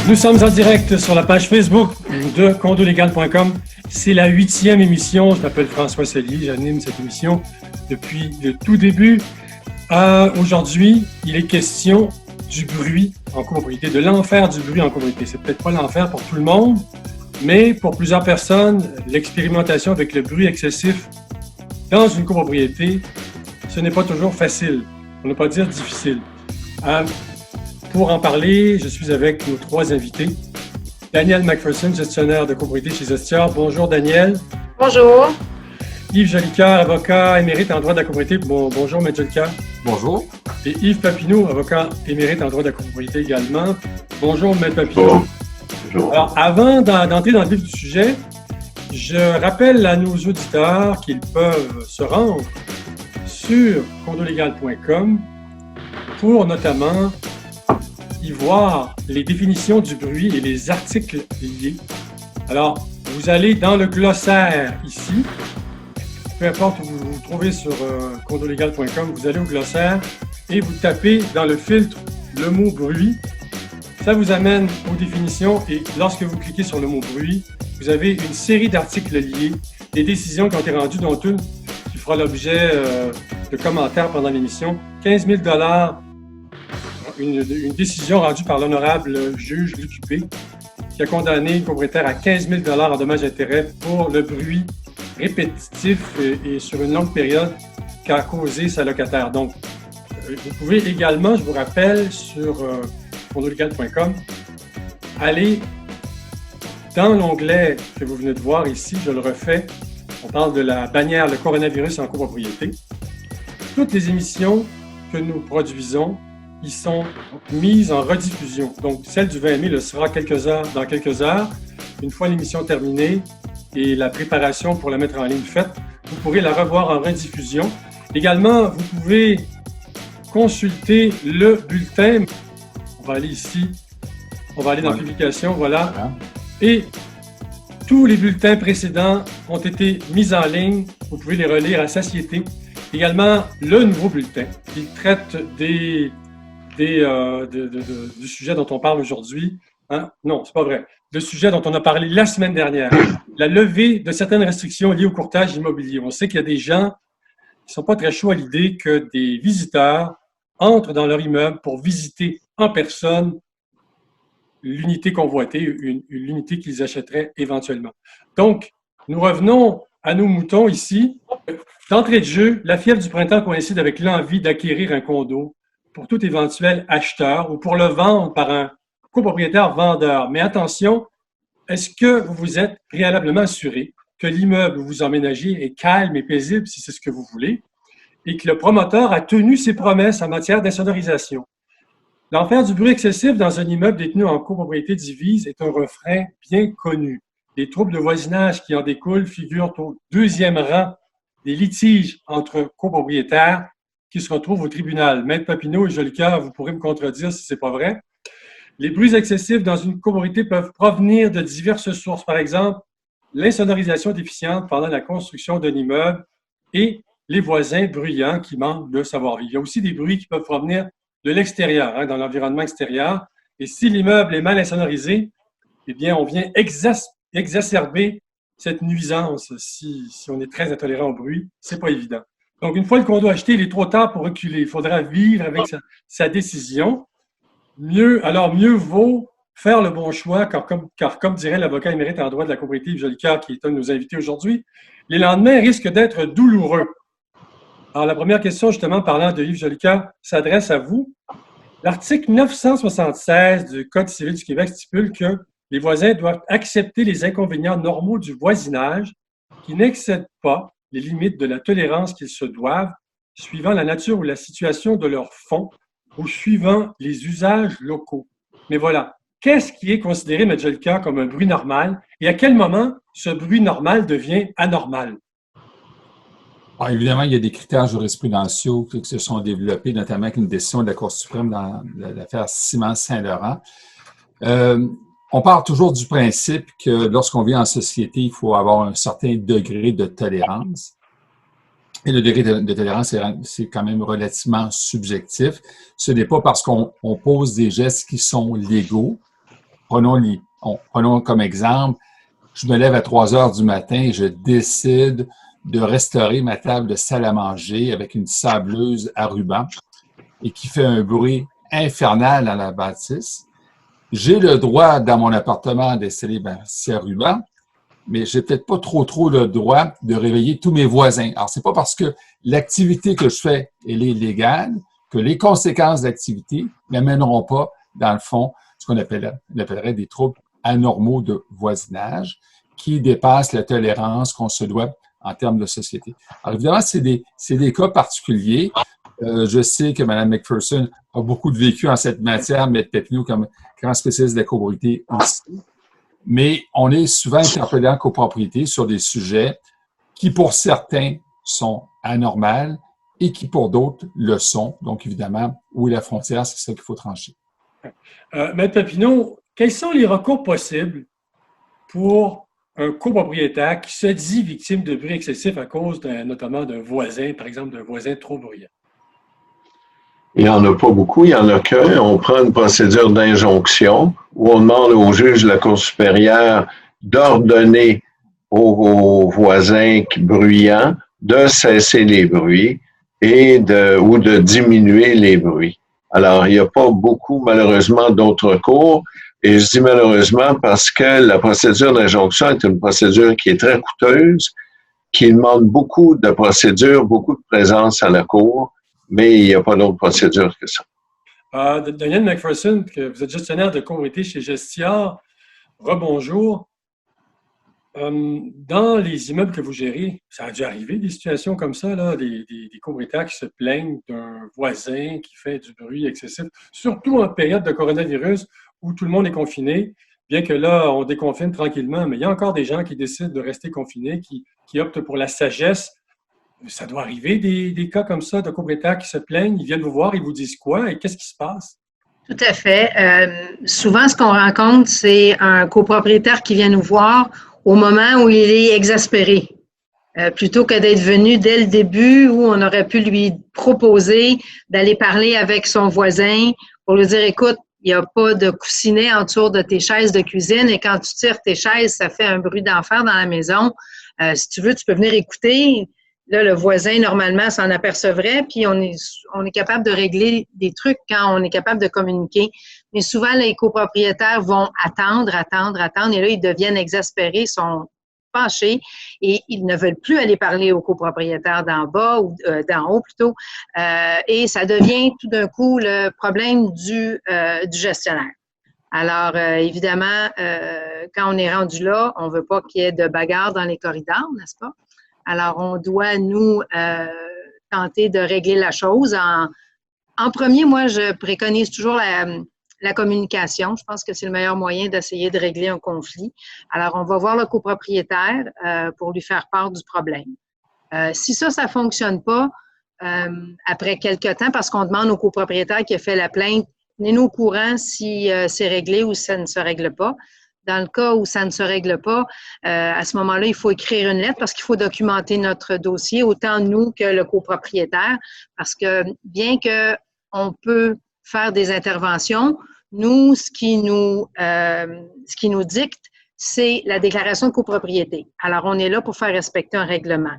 Nous sommes en direct sur la page Facebook de condolégal.com. C'est la 8e émission. Je m'appelle François Sellier. J'anime cette émission depuis le tout début. Aujourd'hui, il est question du bruit en copropriété, de l'enfer du bruit en copropriété. C'est peut-être pas l'enfer pour tout le monde, mais pour plusieurs personnes, l'expérimentation avec le bruit excessif dans une copropriété, ce n'est pas toujours facile, pour ne pas dire difficile. Pour en parler, je suis avec nos trois invités. Daniel McPherson, gestionnaire de copropriété chez Zestia. Bonjour Daniel. Bonjour. Yves Jolicoeur, avocat émérite en droit de la copropriété. Bonjour M. Jolicoeur. Bonjour. Et Yves Papineau, avocat émérite en droit de la copropriété également. Bonjour M. Papineau. Bonjour. Alors, avant d'entrer dans le vif du sujet, je rappelle à nos auditeurs qu'ils peuvent se rendre sur condolégal.com pour notamment y voir les définitions du bruit et les articles liés. Alors, vous allez dans le glossaire ici, peu importe où vous vous trouvez sur condolégal.com, vous allez au glossaire et vous tapez dans le filtre le mot bruit. Ça vous amène aux définitions et lorsque vous cliquez sur le mot bruit, vous avez une série d'articles liés, des décisions qui ont été rendues, dont une qui fera l'objet de commentaires pendant l'émission. 15 000 $, une décision rendue par l'honorable juge Lucupé qui a condamné le propriétaire à 15 000 $ en dommages et intérêts pour le bruit répétitif et sur une longue période qu'a causé sa locataire. Donc, vous pouvez également, je vous rappelle, sur condolégal.com, aller dans l'onglet que vous venez de voir ici, je le refais, on parle de la bannière le coronavirus en copropriété. Toutes les émissions que nous produisons, ils sont mises en rediffusion. Donc, celle du 20 mai le sera dans quelques heures. Une fois l'émission terminée et la préparation pour la mettre en ligne faite, vous pourrez la revoir en rediffusion. Également, vous pouvez consulter le bulletin. On va aller ici. On va aller dans Publication, voilà. Et tous les bulletins précédents ont été mis en ligne. Vous pouvez les relire à satiété. Également, le nouveau bulletin qui traite du sujet dont on parle aujourd'hui. Non, c'est pas vrai. Le sujet dont on a parlé la semaine dernière. La levée de certaines restrictions liées au courtage immobilier. On sait qu'il y a des gens qui ne sont pas très chauds à l'idée que des visiteurs entrent dans leur immeuble pour visiter en personne l'unité convoitée, l'unité qu'ils achèteraient éventuellement. Donc, nous revenons à nos moutons ici. D'entrée de jeu, la fièvre du printemps coïncide avec l'envie d'acquérir un condo pour tout éventuel acheteur ou pour le vendre par un copropriétaire vendeur. Mais attention, est-ce que vous vous êtes préalablement assuré que l'immeuble où vous emménagez est calme et paisible, si c'est ce que vous voulez, et que le promoteur a tenu ses promesses en matière d'insonorisation? L'enfer du bruit excessif dans un immeuble détenu en copropriété divise est un refrain bien connu. Les troubles de voisinage qui en découlent figurent au deuxième rang des litiges entre copropriétaires qui se retrouvent au tribunal. Maître Papineau et Jolicoeur, vous pourrez me contredire si ce n'est pas vrai. Les bruits excessifs dans une copropriété peuvent provenir de diverses sources. Par exemple, l'insonorisation déficiente pendant la construction d'un immeuble et les voisins bruyants qui manquent de savoir-vivre. Il y a aussi des bruits qui peuvent provenir de l'extérieur, dans l'environnement extérieur. Et si l'immeuble est mal insonorisé, eh bien, on vient exacerber cette nuisance si on est très intolérant au bruit. C'est pas évident. Donc, une fois le condo acheté, il est trop tard pour reculer. Il faudra vivre avec sa décision. Mieux vaut faire le bon choix, car comme dirait l'avocat émérite en droit de la copropriété Yves Jolicoeur, qui est un de nos invités aujourd'hui, les lendemains risquent d'être douloureux. Alors, la première question, justement, parlant de Yves Jolicoeur, s'adresse à vous. L'article 976 du Code civil du Québec stipule que les voisins doivent accepter les inconvénients normaux du voisinage qui n'excèdent pas les limites de la tolérance qu'ils se doivent, suivant la nature ou la situation de leur fonds ou suivant les usages locaux. Mais voilà, qu'est-ce qui est considéré, M. Jolicoeur, comme un bruit normal et à quel moment ce bruit normal devient anormal? Alors, évidemment, il y a des critères jurisprudentiels qui se sont développés, notamment avec une décision de la Cour suprême dans l'affaire Simon-Saint-Laurent. On part toujours du principe que lorsqu'on vit en société, il faut avoir un certain degré de tolérance. Et le degré de tolérance, c'est quand même relativement subjectif. Ce n'est pas parce qu'on pose des gestes qui sont légaux prenons comme exemple, je me lève à 3 heures du matin et je décide de restaurer ma table de salle à manger avec une sableuse à ruban et qui fait un bruit infernal dans la bâtisse. J'ai le droit, dans mon appartement, d'installer ma scie à ruban, mais j'ai peut-être pas trop le droit de réveiller tous mes voisins. Alors, c'est pas parce que l'activité que je fais, elle est légale, que les conséquences d'activité n'amèneront pas, dans le fond, ce qu'on appellerait des troubles anormaux de voisinage qui dépassent la tolérance qu'on se doit en termes de société. Alors, évidemment, c'est des cas particuliers. Je sais que Mme McPherson a beaucoup de vécu en cette matière, mais Pepino, comme grand spécialiste de la copropriété aussi. Mais on est souvent interpellé en copropriété sur des sujets qui, pour certains, sont anormaux et qui, pour d'autres, le sont. Donc, évidemment, où est la frontière, c'est ça qu'il faut trancher. Maître Papineau, quels sont les recours possibles pour un copropriétaire qui se dit victime de bruit excessif à cause notamment d'un voisin, par exemple d'un voisin trop bruyant? Il n'y en a pas beaucoup, il n'y en a qu'un. On prend une procédure d'injonction où on demande au juge de la Cour supérieure d'ordonner aux voisins bruyants de cesser les bruits ou de diminuer les bruits. Alors, il n'y a pas beaucoup, malheureusement, d'autres recours. Et je dis malheureusement parce que la procédure d'injonction est une procédure qui est très coûteuse, qui demande beaucoup de procédures, beaucoup de présence à la Cour, mais il n'y a pas d'autre procédure que ça. Daniel McPherson, que vous êtes gestionnaire de copropriété chez Gestia, rebonjour. Dans les immeubles que vous gérez, ça a dû arriver des situations comme ça, là, des copropriétaires qui se plaignent d'un voisin qui fait du bruit excessif, surtout en période de coronavirus où tout le monde est confiné, bien que là, on déconfine tranquillement, mais il y a encore des gens qui décident de rester confinés, qui optent pour la sagesse. Ça doit arriver des cas comme ça de copropriétaires qui se plaignent, ils viennent vous voir, ils vous disent quoi et qu'est-ce qui se passe? Tout à fait. Souvent, ce qu'on rencontre, c'est un copropriétaire qui vient nous voir au moment où il est exaspéré. Plutôt que d'être venu dès le début où on aurait pu lui proposer d'aller parler avec son voisin pour lui dire, écoute, il n'y a pas de coussinet autour de tes chaises de cuisine et quand tu tires tes chaises, ça fait un bruit d'enfer dans la maison. Si tu veux, tu peux venir écouter. Là, le voisin, normalement, s'en apercevrait, puis on est capable de régler des trucs quand on est capable de communiquer. Mais souvent, les copropriétaires vont attendre, et là, ils deviennent exaspérés, sont fâchés, et ils ne veulent plus aller parler aux copropriétaires d'en bas, ou d'en haut plutôt, et ça devient tout d'un coup le problème du gestionnaire. Alors, évidemment, quand on est rendu là, on ne veut pas qu'il y ait de bagarre dans les corridors, n'est-ce pas? Alors, on doit, nous, tenter de régler la chose. En premier, moi, je préconise toujours la communication. Je pense que c'est le meilleur moyen d'essayer de régler un conflit. Alors, on va voir le copropriétaire pour lui faire part du problème. Si ça ne fonctionne pas, après quelques temps, parce qu'on demande au copropriétaire qui a fait la plainte, tenez-nous au courant si c'est réglé ou si ça ne se règle pas. Dans le cas où ça ne se règle pas, à ce moment-là, il faut écrire une lettre parce qu'il faut documenter notre dossier, autant nous que le copropriétaire, parce que bien qu'on peut faire des interventions, nous, ce qui nous dicte, c'est la déclaration de copropriété. Alors, on est là pour faire respecter un règlement.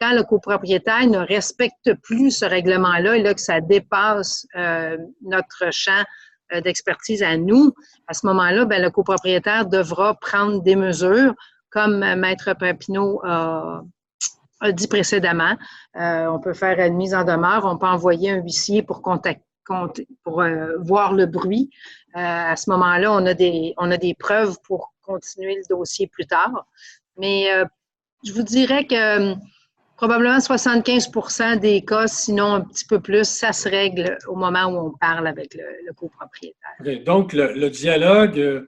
Quand le copropriétaire ne respecte plus ce règlement-là, et là que ça dépasse notre champ d'expertise à nous, à ce moment-là, bien, le copropriétaire devra prendre des mesures, comme Maître Papineau a dit précédemment. On peut faire une mise en demeure, on peut envoyer un huissier pour voir le bruit. À ce moment-là, on a des preuves pour continuer le dossier plus tard. Mais je vous dirais que probablement 75% des cas, sinon un petit peu plus, ça se règle au moment où on parle avec le copropriétaire. Okay. Donc, le dialogue,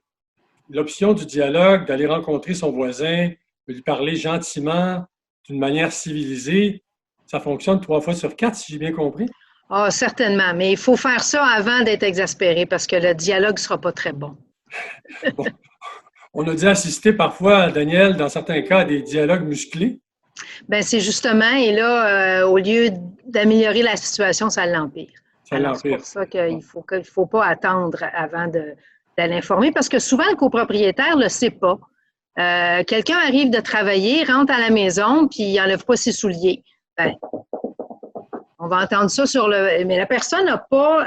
l'option du dialogue, d'aller rencontrer son voisin, de lui parler gentiment, d'une manière civilisée, ça fonctionne 3 fois sur 4, si j'ai bien compris? Ah, certainement, mais il faut faire ça avant d'être exaspéré parce que le dialogue ne sera pas très bon. Bon. On a dû assister parfois, Daniel, dans certains cas, à des dialogues musclés. Bien, c'est justement, et là, au lieu d'améliorer la situation, ça l'empire. Alors, c'est pour ça qu'il ne faut pas attendre avant d'aller informer parce que souvent, le copropriétaire ne le sait pas. Quelqu'un arrive de travailler, rentre à la maison, puis il n'enlève pas ses souliers. Ben, on va entendre ça sur le... Mais la personne n'a pas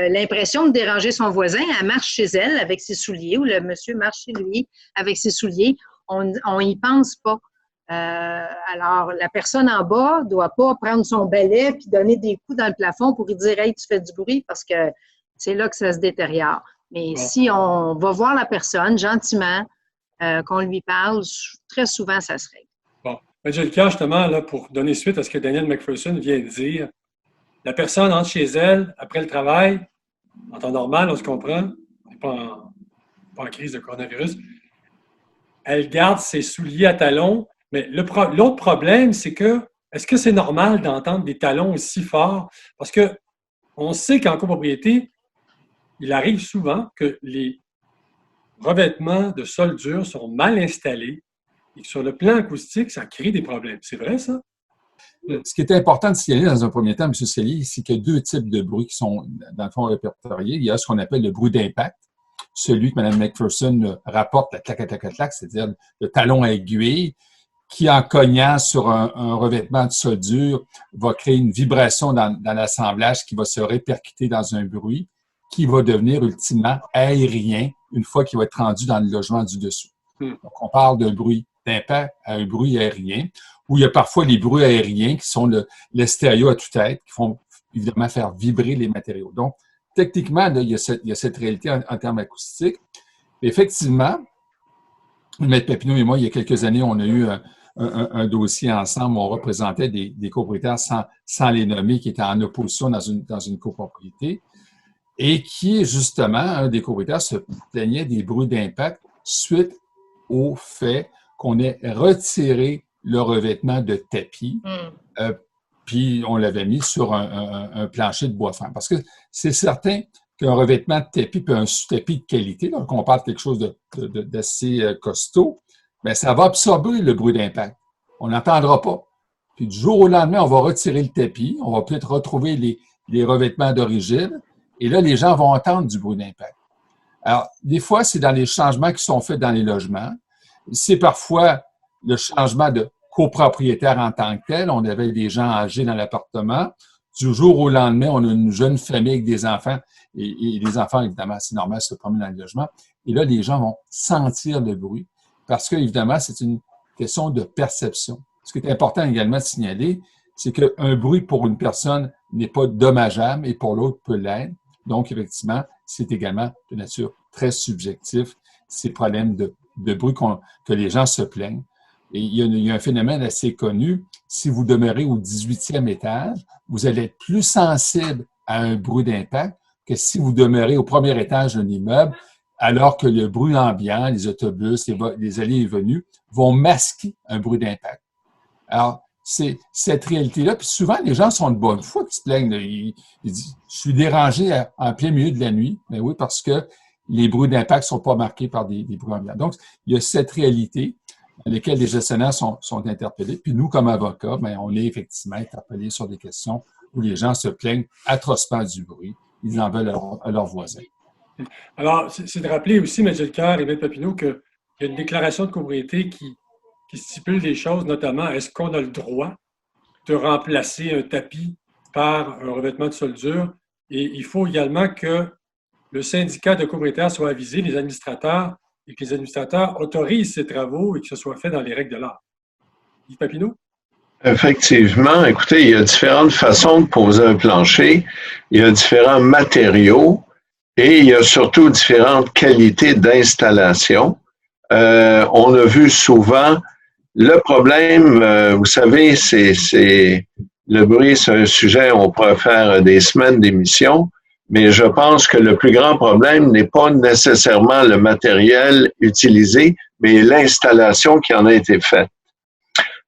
l'impression de déranger son voisin. Elle marche chez elle avec ses souliers ou le monsieur marche chez lui avec ses souliers. On y pense pas. Alors, la personne en bas ne doit pas prendre son balai puis donner des coups dans le plafond pour lui dire « Hey, tu fais du bruit » parce que c'est là que ça se détériore. Mais si on va voir la personne gentiment, qu'on lui parle, très souvent, ça se règle. Bon. J'ai le cas justement là, pour donner suite à ce que Daniel McPherson vient de dire. La personne entre chez elle après le travail, en temps normal, on se comprend, pas en crise de coronavirus, elle garde ses souliers à talons, mais l'autre problème, c'est que est-ce que c'est normal d'entendre des talons aussi forts? Parce que on sait qu'en copropriété, il arrive souvent que les revêtements de sol dur sont mal installés et que sur le plan acoustique, ça crée des problèmes. C'est vrai, ça? Ce qui est important de signaler dans un premier temps, M. Cellier, c'est qu'il y a deux types de bruits qui sont, dans le fond, répertoriés. Il y a ce qu'on appelle le bruit d'impact, celui que Mme McPherson rapporte, la clac, c'est-à-dire le talon à aiguille, qui, en cognant sur un revêtement de sol dur, va créer une vibration dans l'assemblage qui va se répercuter dans un bruit qui va devenir ultimement aérien une fois qu'il va être rendu dans le logement du dessous. Donc, on parle d'un bruit d'impact à un bruit aérien, où il y a parfois les bruits aériens qui sont le stéréo à tue-tête, qui font évidemment faire vibrer les matériaux. Donc, techniquement, là, il y a cette réalité en termes acoustiques. Effectivement, M. Papineau et moi, il y a quelques années, on a eu un dossier ensemble où on représentait des copropriétaires sans les nommer, qui étaient en opposition dans une copropriété, et qui, justement, un des copropriétaires se plaignait des bruits d'impact suite au fait qu'on ait retiré le revêtement de tapis, puis on l'avait mis sur un plancher de bois fin. Parce que c'est certain qu'un revêtement de tapis puis un sous-tapis de qualité, donc on parle de quelque chose d'assez costaud, bien, ça va absorber le bruit d'impact. On n'entendra pas. Puis du jour au lendemain, on va retirer le tapis, on va peut-être retrouver les revêtements d'origine, et là, les gens vont entendre du bruit d'impact. Alors, des fois, c'est dans les changements qui sont faits dans les logements. C'est parfois le changement de copropriétaire en tant que tel. On avait des gens âgés dans l'appartement. Du jour au lendemain, on a une jeune famille avec des enfants. Et les enfants, évidemment, c'est normal, se promènent dans le logement. Et là, les gens vont sentir le bruit. Parce que, évidemment, c'est une question de perception. Ce qui est important également de signaler, c'est qu'un bruit pour une personne n'est pas dommageable et pour l'autre peut l'être. Donc, effectivement, c'est également de nature très subjective, ces problèmes de bruit que les gens se plaignent. Et il y a un phénomène assez connu. Si vous demeurez au 18e étage, vous allez être plus sensible à un bruit d'impact que si vous demeurez au premier étage d'un immeuble, alors que le bruit ambiant, les autobus, les allées et venues, vont masquer un bruit d'impact. Alors, c'est cette réalité-là. Puis souvent, les gens sont de bonne foi qui se plaignent. Ils disent « Je suis dérangé en plein milieu de la nuit. » Ben oui, parce que les bruits d'impact ne sont pas marqués par des bruits ambiants. Donc, il y a cette réalité dans laquelle les gestionnaires sont interpellés. Puis nous, comme avocats, ben, on est effectivement interpellés sur des questions où les gens se plaignent atrocement du bruit. Ils en veulent à leurs voisins. Alors, c'est de rappeler aussi, M. Leclerc et M. Papineau, qu'il y a une déclaration de copropriété qui stipule des choses, notamment, est-ce qu'on a le droit de remplacer un tapis par un revêtement de sol dur? Et il faut également que le syndicat de copropriétaires soit avisé, les administrateurs, et que les administrateurs autorisent ces travaux et que ce soit fait dans les règles de l'art. Yves Papineau? Effectivement. Écoutez, il y a différentes façons de poser un plancher. Il y a différents matériaux et il y a surtout différentes qualités d'installation. On a vu souvent le problème, vous savez, c'est le bruit, c'est un sujet, on pourrait faire des semaines d'émissions, mais je pense que le plus grand problème n'est pas nécessairement le matériel utilisé, mais l'installation qui en a été faite.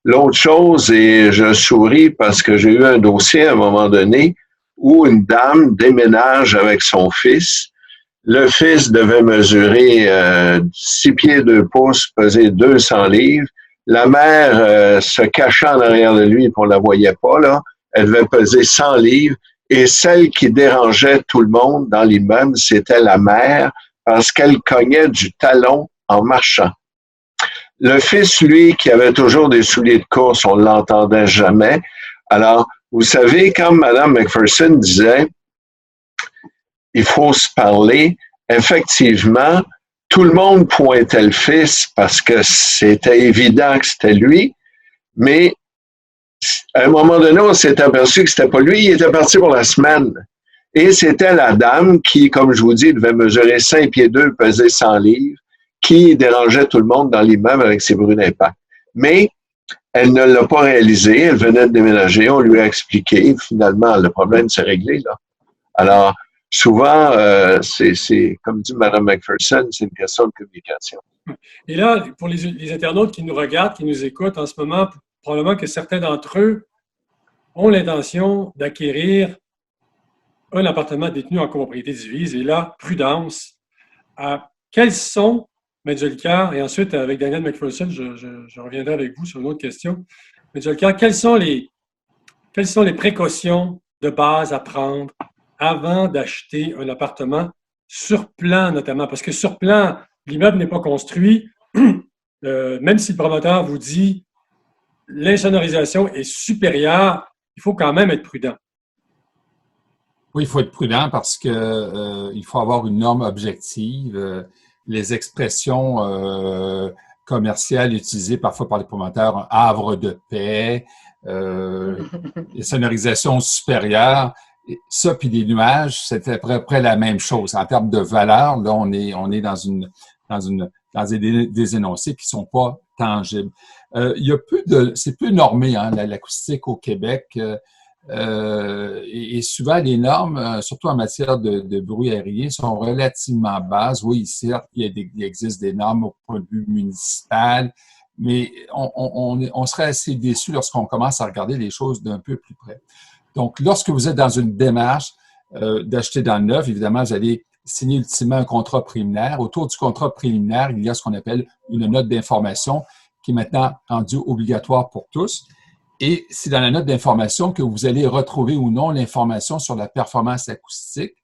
L'autre chose, et je souris parce que j'ai eu un dossier à un moment donné où une dame déménage avec son fils. Le fils devait mesurer 6 pieds 2 pouces, peser 200 livres. La mère se cachait en arrière de lui, on la voyait pas, là. Elle devait peser 100 livres. Et celle qui dérangeait tout le monde dans l'immeuble, c'était la mère, parce qu'elle cognait du talon en marchant. Le fils, lui, qui avait toujours des souliers de course, on l'entendait jamais. Alors, vous savez, quand Mme McPherson disait « il faut se parler », effectivement, tout le monde pointait le fils parce que c'était évident que c'était lui, mais à un moment donné, on s'est aperçu que c'était pas lui, il était parti pour la semaine. Et c'était la dame qui, comme je vous dis, devait mesurer 5 pieds 2, peser 100 livres, qui dérangeait tout le monde dans l'immeuble avec ses bruits d'impact. Mais elle ne l'a pas réalisé, elle venait de déménager, on lui a expliqué, finalement, le problème s'est réglé, là. Alors, souvent, c'est comme dit Mme McPherson, c'est une question de communication. Et là, pour les internautes qui nous regardent, qui nous écoutent en ce moment, probablement que certains d'entre eux ont l'intention d'acquérir un appartement détenu en copropriété divise. Et là, prudence. Quels sont, M. Jolicoeur, et ensuite avec Daniel McPherson, je reviendrai avec vous sur une autre question. M. Jolicoeur, quelles sont les précautions de base à prendre avant d'acheter un appartement sur plan notamment? Parce que sur plan, l'immeuble n'est pas construit. Même si le promoteur vous dit l'insonorisation est supérieure, il faut quand même être prudent. Oui, il faut être prudent parce que il faut avoir une norme objective. Les expressions commerciales utilisées parfois par les promoteurs, un havre de paix, les sonorisations supérieures, ça puis des nuages, c'est à peu près la même chose. En termes de valeur, là, on est dans des énoncés qui sont pas tangibles. Il y a c'est peu normé, hein, l'acoustique au Québec. Et souvent, les normes, surtout en matière de bruit aérien, sont relativement basses. Oui, certes, il existe des normes au point de vue municipal, mais on serait assez déçu lorsqu'on commence à regarder les choses d'un peu plus près. Donc, lorsque vous êtes dans une démarche d'acheter dans le neuf, évidemment, vous allez signer ultimement un contrat préliminaire. Autour du contrat préliminaire, il y a ce qu'on appelle une note d'information qui est maintenant rendue obligatoire pour tous. Et c'est dans la note d'information que vous allez retrouver ou non l'information sur la performance acoustique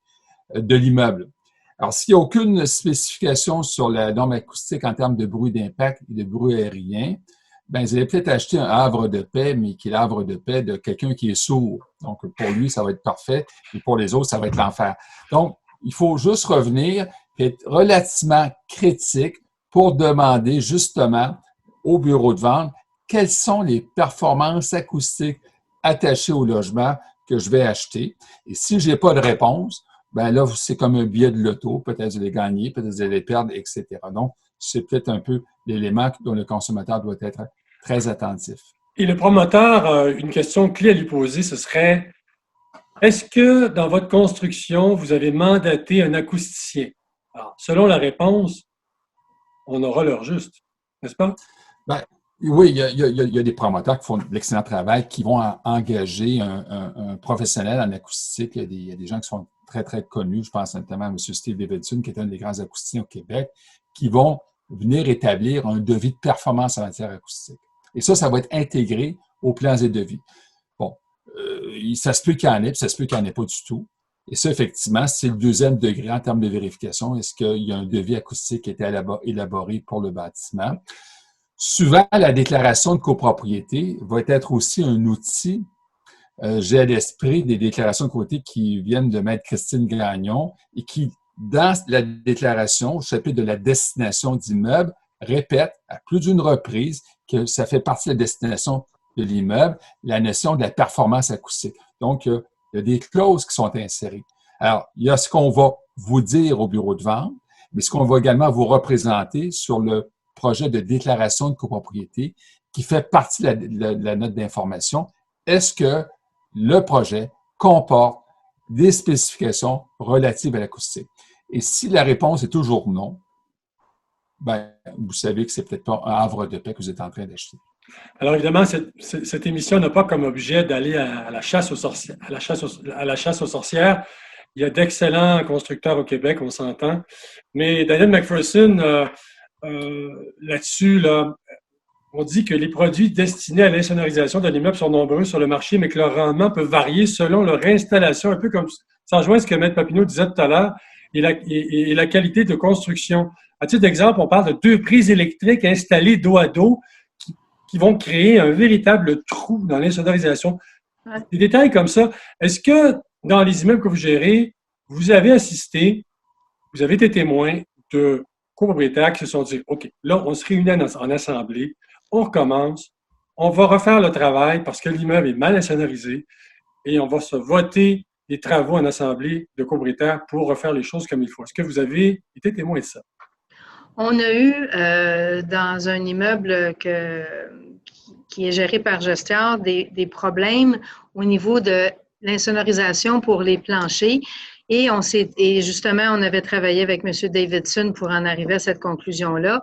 de l'immeuble. Alors, s'il n'y a aucune spécification sur la norme acoustique en termes de bruit d'impact et de bruit aérien, ben, vous allez peut-être acheter un havre de paix, mais qui est l'havre de paix de quelqu'un qui est sourd. Donc, pour lui, ça va être parfait, et pour les autres, ça va être l'enfer. Donc, il faut juste revenir et être relativement critique pour demander justement au bureau de vente quelles sont les performances acoustiques attachées au logement que je vais acheter. Et si je n'ai pas de réponse, ben là, c'est comme un billet de loto. Peut-être je vais gagner, peut-être je vais perdre, etc. Donc, c'est peut-être un peu l'élément dont le consommateur doit être très attentif. Et le promoteur, une question clé à lui poser, ce serait, est-ce que dans votre construction, vous avez mandaté un acousticien? Alors, selon la réponse, on aura l'heure juste, n'est-ce pas? Ben, oui, il y a des promoteurs qui font de l'excellent travail, qui vont engager un professionnel en acoustique. Il y a des gens qui sont très, très connus. Je pense notamment à M. Steve Davidson, qui est un des grands acousticiens au Québec, qui vont venir établir un devis de performance en matière acoustique. Et ça va être intégré aux plans et devis. Bon, ça se peut qu'il y en ait, puis ça se peut qu'il n'y en ait pas du tout. Et ça, effectivement, c'est le deuxième degré en termes de vérification. Est-ce qu'il y a un devis acoustique qui a été élaboré pour le bâtiment? Souvent, la déclaration de copropriété va être aussi un outil. J'ai à l'esprit des déclarations de copropriété qui viennent de Maître Christine Gagnon et qui, dans la déclaration, au chapitre de la destination d'immeuble, répète à plus d'une reprise que ça fait partie de la destination de l'immeuble, la notion de la performance acoustique. Donc, il y a des clauses qui sont insérées. Alors, il y a ce qu'on va vous dire au bureau de vente, mais ce qu'on va également vous représenter sur le projet de déclaration de copropriété qui fait partie de la note d'information. Est-ce que le projet comporte des spécifications relatives à l'acoustique? Et si la réponse est toujours non, ben, vous savez que c'est peut-être pas un havre de paix que vous êtes en train d'acheter. Alors évidemment, cette émission n'a pas comme objet d'aller à la chasse aux sorcières. Il y a d'excellents constructeurs au Québec, on s'entend. Mais Daniel McPherson, là-dessus, on dit que les produits destinés à l'insonorisation de l'immeuble sont nombreux sur le marché, mais que leur rendement peut varier selon leur installation, un peu comme ça rejoint ce que Maître Papineau disait tout à l'heure. et la qualité de construction. À titre d'exemple, on parle de 2 prises électriques installées dos à dos qui vont créer un véritable trou dans l'insonorisation. Ouais. Des détails comme ça. Est-ce que dans les immeubles que vous gérez, vous avez assisté, vous avez été témoin de copropriétaires qui se sont dit, OK, là, on se réunit en assemblée, on recommence, on va refaire le travail parce que l'immeuble est mal insonorisé et on va se voter des travaux en assemblée de copropriétaires pour refaire les choses comme il faut. Est-ce que vous avez été témoin de ça? On a eu dans un immeuble qui est géré par Gestion des problèmes au niveau de l'insonorisation pour les planchers. Et justement, on avait travaillé avec M. Davidson pour en arriver à cette conclusion-là.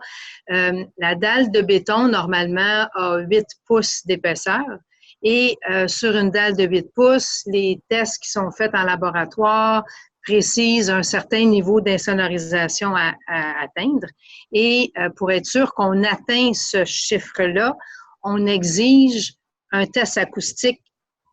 La dalle de béton, normalement, a 8 pouces d'épaisseur. Et sur une dalle de 8 pouces, les tests qui sont faits en laboratoire précisent un certain niveau d'insonorisation à atteindre. Et pour être sûr qu'on atteint ce chiffre-là, on exige un test acoustique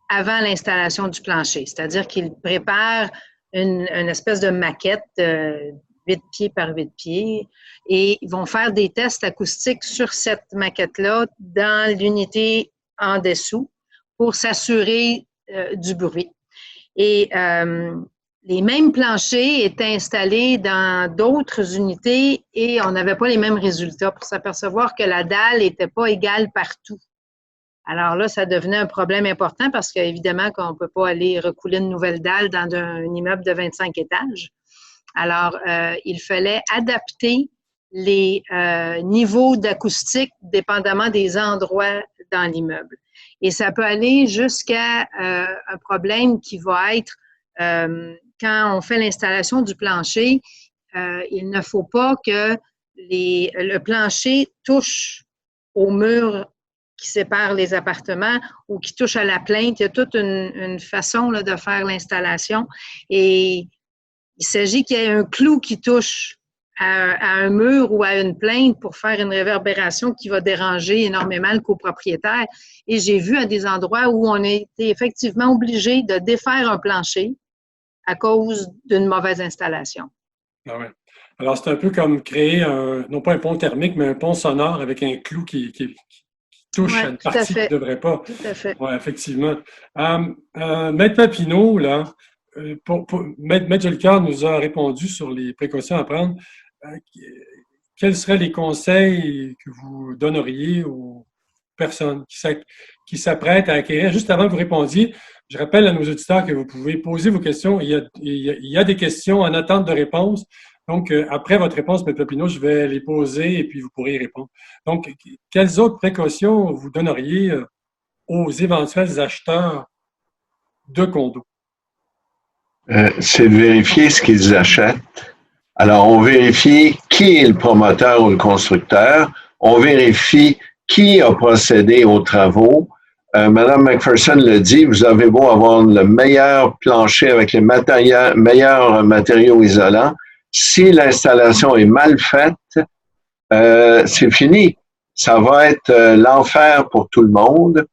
avant l'installation du plancher. C'est-à-dire qu'il prépare une espèce de maquette 8 pieds par 8 pieds et ils vont faire des tests acoustiques sur cette maquette-là dans l'unité en dessous pour s'assurer du bruit. Et les mêmes planchers étaient installés dans d'autres unités et on n'avait pas les mêmes résultats pour s'apercevoir que la dalle n'était pas égale partout. Alors là, ça devenait un problème important parce qu'évidemment qu'on ne peut pas aller recouler une nouvelle dalle dans un immeuble de 25 étages. Alors, il fallait adapter les niveaux d'acoustique dépendamment des endroits dans l'immeuble. Et ça peut aller jusqu'à un problème qui va être quand on fait l'installation du plancher, il ne faut pas que le plancher touche au mur qui sépare les appartements ou qui touche à la plainte. Il y a toute une façon là, de faire l'installation. Et il s'agit qu'il y ait un clou qui touche à un mur ou à une plainte pour faire une réverbération qui va déranger énormément le copropriétaire. Et j'ai vu à des endroits où on a été effectivement obligé de défaire un plancher à cause d'une mauvaise installation. Ah ouais. Alors, c'est un peu comme créer, non pas un pont thermique, mais un pont sonore avec un clou qui touche à une partie qui ne devrait pas. Tout à fait. Oui, effectivement. Maître Papineau, là, Maître Jolicoeur nous a répondu sur les précautions à prendre. Quels seraient les conseils que vous donneriez aux personnes qui s'apprêtent à acquérir? Juste avant que vous répondiez, je rappelle à nos auditeurs que vous pouvez poser vos questions. Il y a des questions en attente de réponse. Donc, après votre réponse, M. Papineau, je vais les poser et puis vous pourrez y répondre. Donc, quelles autres précautions vous donneriez aux éventuels acheteurs de condos? C'est de vérifier ce qu'ils achètent. Alors, on vérifie qui est le promoteur ou le constructeur. On vérifie qui a procédé aux travaux. Madame McPherson le dit, vous avez beau avoir le meilleur plancher avec les meilleurs matériaux isolants. Si l'installation est mal faite, c'est fini. Ça va être l'enfer pour tout le monde.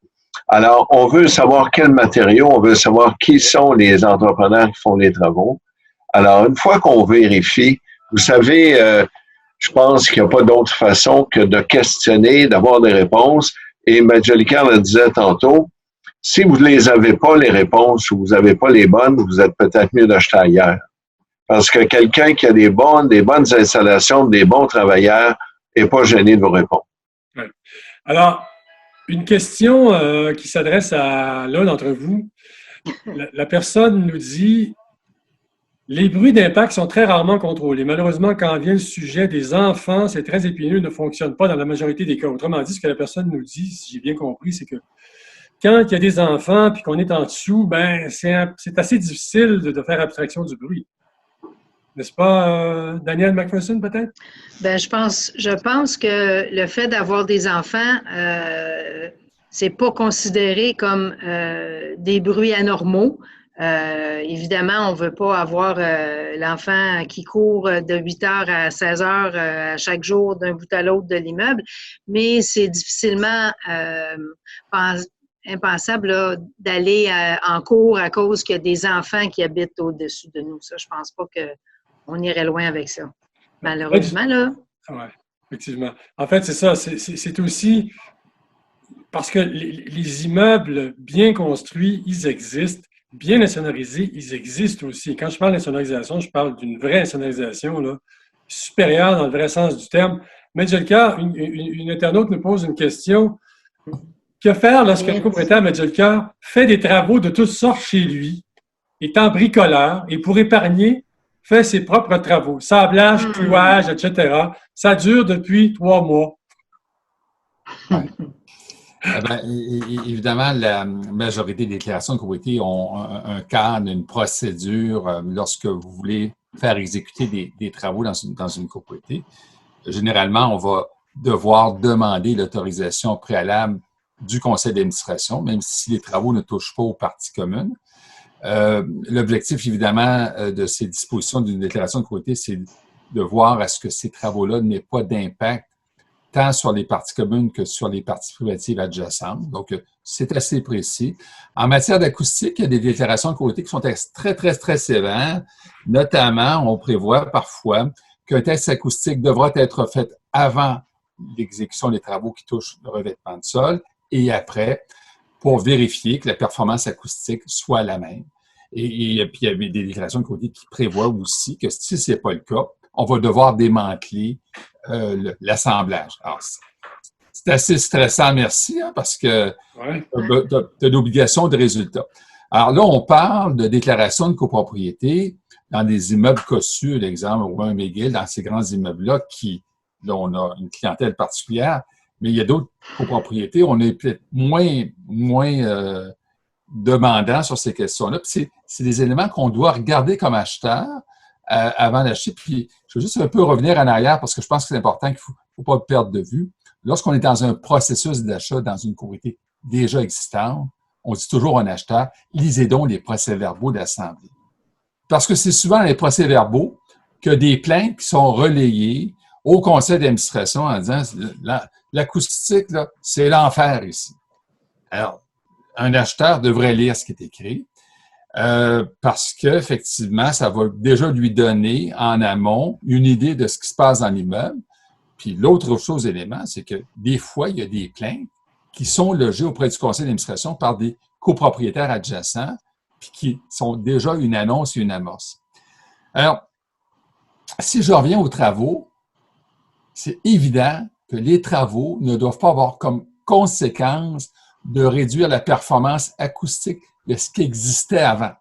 Alors, on veut savoir quels matériaux, on veut savoir qui sont les entrepreneurs qui font les travaux. Alors, une fois qu'on vérifie, vous savez, je pense qu'il n'y a pas d'autre façon que de questionner, d'avoir des réponses. Et Mme Jolicoeur le disait tantôt, si vous ne les avez pas, les réponses, ou vous n'avez pas les bonnes, vous êtes peut-être mieux d'acheter ailleurs. Parce que quelqu'un qui a des bonnes installations, des bons travailleurs, n'est pas gêné de vous répondre. Oui. Alors, une question qui s'adresse à l'un d'entre vous. La personne nous dit « Les bruits d'impact sont très rarement contrôlés. Malheureusement, quand vient le sujet des enfants, c'est très épineux, ne fonctionne pas dans la majorité des cas. » Autrement dit, ce que la personne nous dit, si j'ai bien compris, c'est que quand il y a des enfants puis qu'on est en dessous, ben c'est assez difficile de faire abstraction du bruit. N'est-ce pas, Danielle McPherson, peut-être? Ben, je pense que le fait d'avoir des enfants, c'est pas considéré comme des bruits anormaux. Évidemment, on veut pas avoir l'enfant qui court de 8 heures à 16 heures à chaque jour d'un bout à l'autre de l'immeuble, mais c'est difficilement impensable là, d'aller en cours à cause qu'il y a des enfants qui habitent au-dessus de nous. Ça, je pense pas que on irait loin avec ça. Malheureusement, là. Oui, effectivement. En fait, c'est ça. C'est aussi parce que les immeubles bien construits, ils existent. Bien insonorisés, ils existent aussi. Quand je parle d'insonorisation, je parle d'une vraie insonorisation, là, supérieure dans le vrai sens du terme. Mais Medjelka, une internaute nous pose une question. Que faire lorsqu'un propriétaire Medjelka fait des travaux de toutes sortes chez lui, est en bricoleur et pour épargner, fait ses propres travaux, sablage, clouage, etc. Ça dure depuis 3 mois. Ouais. Évidemment, la majorité des déclarations de copropriété ont un cadre, une procédure lorsque vous voulez faire exécuter des travaux dans une copropriété. Généralement, on va devoir demander l'autorisation préalable du conseil d'administration, même si les travaux ne touchent pas aux parties communes. L'objectif, évidemment, de ces dispositions d'une déclaration de copropriété, c'est de voir à ce que ces travaux-là n'aient pas d'impact tant sur les parties communes que sur les parties privatives adjacentes. Donc, c'est assez précis. En matière d'acoustique, il y a des déclarations de copropriété qui sont très, très, très sévères. Notamment, on prévoit parfois qu'un test acoustique devra être fait avant l'exécution des travaux qui touchent le revêtement de sol et après pour vérifier que la performance acoustique soit la même. Et puis, il y a des déclarations de copropriété qui prévoient aussi que si ce n'est pas le cas, on va devoir démanteler l'assemblage. Alors, c'est assez stressant, merci, hein, parce que tu as d'obligations de résultats. Alors là, on parle de déclaration de copropriété dans des immeubles cossus, l'exemple Rouen McGill, dans ces grands immeubles-là, là, on a une clientèle particulière, mais il y a d'autres copropriétés, on est peut-être moins demandant sur ces questions-là. Puis c'est des éléments qu'on doit regarder comme acheteur avant d'acheter. Puis, je veux juste un peu revenir en arrière parce que je pense que c'est important qu'il ne faut pas perdre de vue. Lorsqu'on est dans un processus d'achat dans une copropriété déjà existante, on dit toujours à un acheteur, lisez donc les procès-verbaux d'assemblée. Parce que c'est souvent dans les procès-verbaux que des plaintes qui sont relayées au conseil d'administration en disant l'acoustique, là, c'est l'enfer ici. Alors, un acheteur devrait lire ce qui est écrit. Parce qu'effectivement, ça va déjà lui donner en amont une idée de ce qui se passe dans l'immeuble. Puis l'autre chose élément, c'est que des fois, il y a des plaintes qui sont logées auprès du conseil d'administration par des copropriétaires adjacents, puis qui sont déjà une annonce et une amorce. Alors, si je reviens aux travaux, c'est évident que les travaux ne doivent pas avoir comme conséquence de réduire la performance acoustique de ce qui existait avant.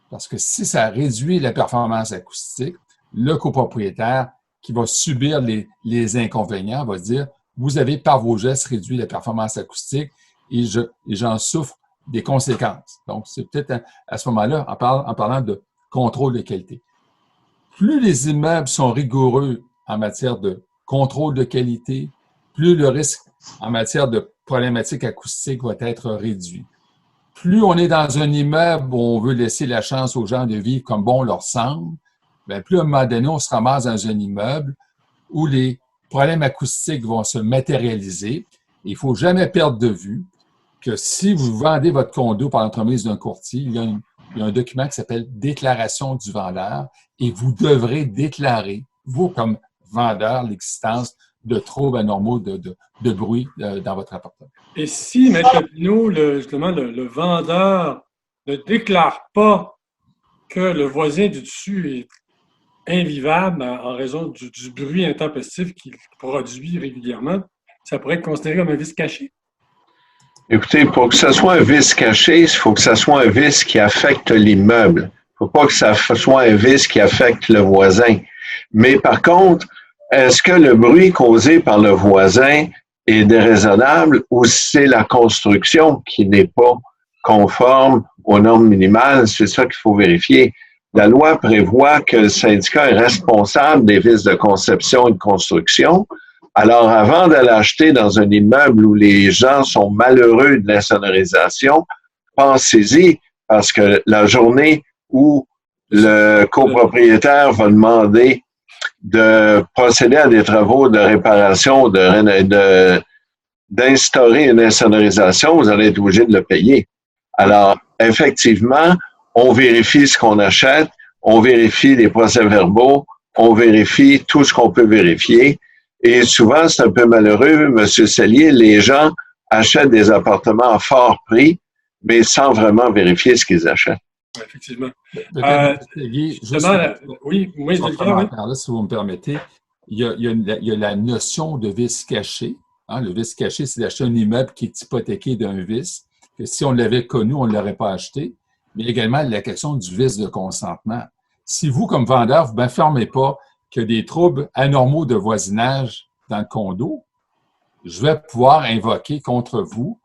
Parce que si ça réduit la performance acoustique, le copropriétaire qui va subir les inconvénients va se dire « Vous avez par vos gestes réduit la performance acoustique et j'en souffre des conséquences. » Donc, c'est peut-être à ce moment-là, en parlant de contrôle de qualité. Plus les immeubles sont rigoureux en matière de contrôle de qualité, plus le risque en matière de problématiques acoustiques va être réduit. Plus on est dans un immeuble où on veut laisser la chance aux gens de vivre comme bon leur semble, bien, plus à un moment donné, on se ramasse dans un immeuble où les problèmes acoustiques vont se matérialiser. Il ne faut jamais perdre de vue que si vous vendez votre condo par l'entremise d'un courtier, il y a un document qui s'appelle « Déclaration du vendeur » et vous devrez déclarer, vous comme vendeur, l'existence de troubles anormaux de bruit dans votre appartement. Et si, Maître Pinault, justement, le vendeur ne déclare pas que le voisin du dessus est invivable en raison du bruit intempestif qu'il produit régulièrement, ça pourrait être considéré comme un vice caché? Écoutez, pour que ce soit un vice caché, il faut que ce soit un vice qui affecte l'immeuble. Il ne faut pas que ça soit un vice qui affecte le voisin. Mais par contre, est-ce que le bruit causé par le voisin est déraisonnable ou c'est la construction qui n'est pas conforme aux normes minimales? C'est ça qu'il faut vérifier. La loi prévoit que le syndicat est responsable des vices de conception et de construction. Alors, avant de l'acheter dans un immeuble où les gens sont malheureux de l'insonorisation, pensez-y, parce que la journée où le copropriétaire va demander de procéder à des travaux de réparation, d'instaurer une insonorisation, vous allez être obligé de le payer. Alors, effectivement, on vérifie ce qu'on achète, on vérifie les procès-verbaux, on vérifie tout ce qu'on peut vérifier. Et souvent, c'est un peu malheureux, M. Sellier, les gens achètent des appartements à fort prix, mais sans vraiment vérifier ce qu'ils achètent. Oui, effectivement. Oui, moi, je là, si vous me permettez, il y a la notion de vice caché. Hein, le vice caché, c'est d'acheter un immeuble qui est hypothéqué d'un vice, que si on l'avait connu, on ne l'aurait pas acheté. Mais également la question du vice de consentement. Si vous, comme vendeur, vous n'informez pas qu'il y a des troubles anormaux de voisinage dans le condo, je vais pouvoir invoquer contre vous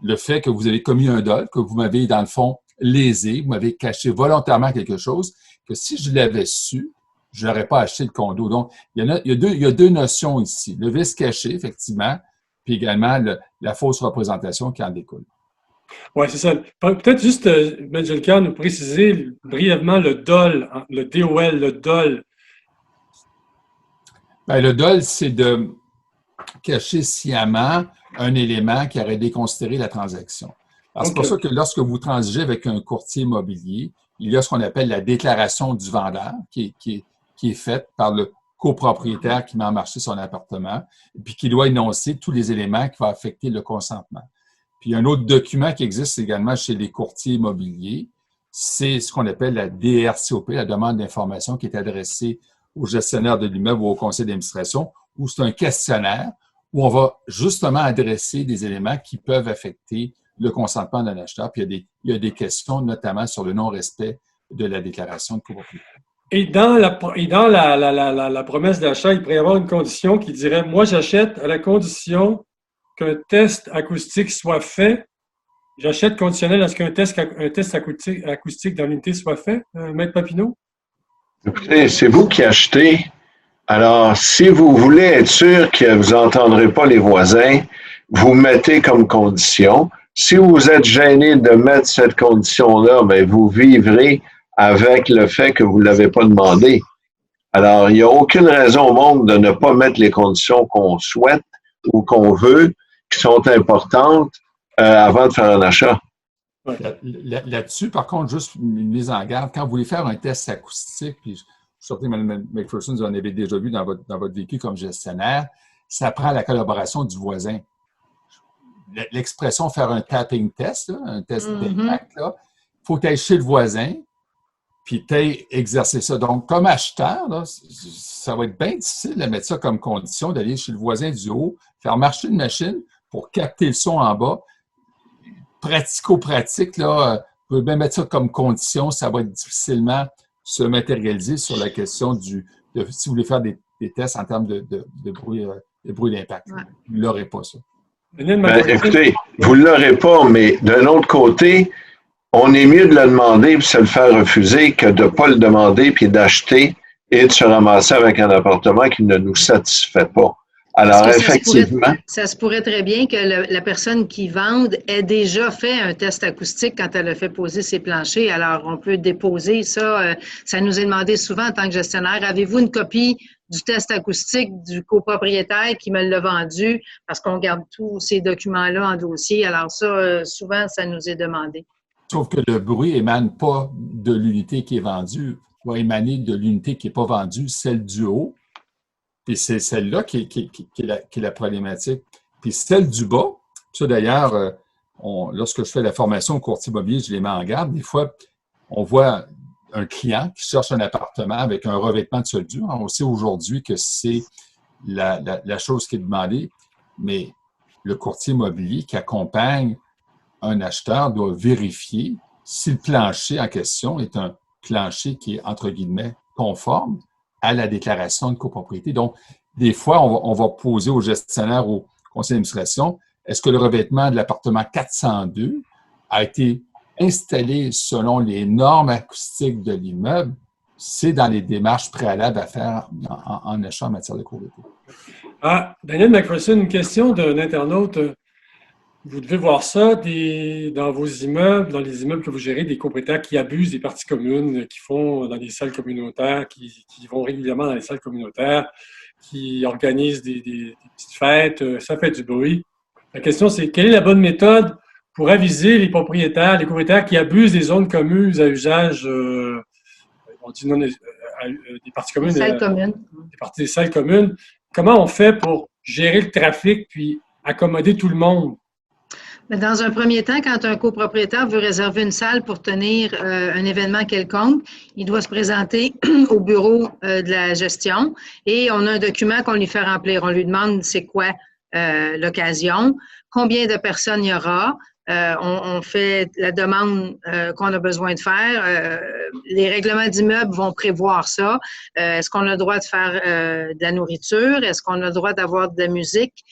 le fait que vous avez commis un dol, que vous m'avez, dans le fond, lésé, vous m'avez caché volontairement quelque chose, que si je l'avais su, je n'aurais pas acheté le condo. Donc, il y a deux notions ici. Le vice caché, effectivement, puis également la fausse représentation qui en découle. Oui, c'est ça. Peut-être juste, M. Jelka, nous préciser brièvement le DOL, le DOL, le DOL. Bien, le DOL, c'est de cacher sciemment un élément qui aurait déconsidéré la transaction. Alors, c'est pour ça que lorsque vous transigez avec un courtier immobilier, il y a ce qu'on appelle la déclaration du vendeur qui est faite par le copropriétaire qui met en marché son appartement et puis qui doit énoncer tous les éléments qui vont affecter le consentement. Puis, il y a un autre document qui existe également chez les courtiers immobiliers, c'est ce qu'on appelle la DRCOP, la demande d'information qui est adressée au gestionnaire de l'immeuble ou au conseil d'administration, où c'est un questionnaire où on va justement adresser des éléments qui peuvent affecter le consentement d'un acheteur. Puis il y a des questions, notamment sur le non-respect de la déclaration de copropriété. Et dans la promesse d'achat, il pourrait y avoir une condition qui dirait « Moi, j'achète à la condition qu'un test acoustique soit fait. J'achète conditionnel à ce qu'un test acoustique dans l'unité soit fait, Maître Papineau? » Écoutez, c'est vous qui achetez. Alors, si vous voulez être sûr que vous n'entendrez pas les voisins, vous mettez comme condition. Si vous êtes gêné de mettre cette condition-là, bien, vous vivrez avec le fait que vous ne l'avez pas demandé. Alors, il n'y a aucune raison au monde de ne pas mettre les conditions qu'on souhaite ou qu'on veut, qui sont importantes, avant de faire un achat. Là-dessus, par contre, juste une mise en garde, quand vous voulez faire un test acoustique, puis je suis certain que Mme McPherson, vous en avez déjà vu dans votre vécu comme gestionnaire, ça prend la collaboration du voisin. L'expression faire un tapping test, là, un test d'impact, il faut aller chez le voisin, puis exercer ça. Donc, comme acheteur, là, ça va être bien difficile de mettre ça comme condition, d'aller chez le voisin du haut, faire marcher une machine pour capter le son en bas. Pratico-pratique, là, vous pouvez bien mettre ça comme condition, ça va être difficilement se matérialiser sur la question si vous voulez faire des tests en termes de bruit d'impact. Ouais. Vous ne l'aurez pas, ça. Écoutez, vous ne l'aurez pas, mais d'un autre côté, on est mieux de le demander et de se le faire refuser que de ne pas le demander puis d'acheter et de se ramasser avec un appartement qui ne nous satisfait pas. Alors, effectivement. Ça se pourrait très bien que la personne qui vende ait déjà fait un test acoustique quand elle a fait poser ses planchers. Alors, on peut déposer ça. Ça nous est demandé souvent en tant que gestionnaire. Avez-vous une copie du test acoustique du copropriétaire qui me l'a vendu? Parce qu'on garde tous ces documents-là en dossier. Alors, ça, souvent, ça nous est demandé. Sauf que le bruit émane pas de l'unité qui est vendue, va émaner de l'unité qui n'est pas vendue, celle du haut. Puis c'est celle-là qui est la problématique. Puis celle du bas, ça d'ailleurs, lorsque je fais la formation au courtier immobilier, je les mets en garde. Des fois, on voit un client qui cherche un appartement avec un revêtement de sol dur. On sait aujourd'hui que c'est la chose qui est demandée, mais le courtier immobilier qui accompagne un acheteur doit vérifier si le plancher en question est un plancher qui est, entre guillemets, conforme à la déclaration de copropriété. Donc, des fois, on va poser au gestionnaire, au conseil d'administration, est-ce que le revêtement de l'appartement 402 a été installé selon les normes acoustiques de l'immeuble? C'est dans les démarches préalables à faire en achat en matière de copropriété. Daniel McPherson, une question d'un internaute. Vous devez voir ça dans vos immeubles, dans les immeubles que vous gérez, des propriétaires qui abusent des parties communes, qui font dans des salles communautaires, qui vont régulièrement dans les salles communautaires, qui organisent des petites fêtes, ça fait du bruit. La question, c'est quelle est la bonne méthode pour aviser les propriétaires qui abusent des zones communes à usage on dit non, des parties communes, salles communes. Des salles communes. Comment on fait pour gérer le trafic puis accommoder tout le monde? Mais dans un premier temps, quand un copropriétaire veut réserver une salle pour tenir un événement quelconque, il doit se présenter au bureau de la gestion et on a un document qu'on lui fait remplir. On lui demande c'est quoi l'occasion, combien de personnes il y aura. On fait la demande qu'on a besoin de faire. Les règlements d'immeuble vont prévoir ça. Est-ce qu'on a le droit de faire de la nourriture? Est-ce qu'on a le droit d'avoir de la musique?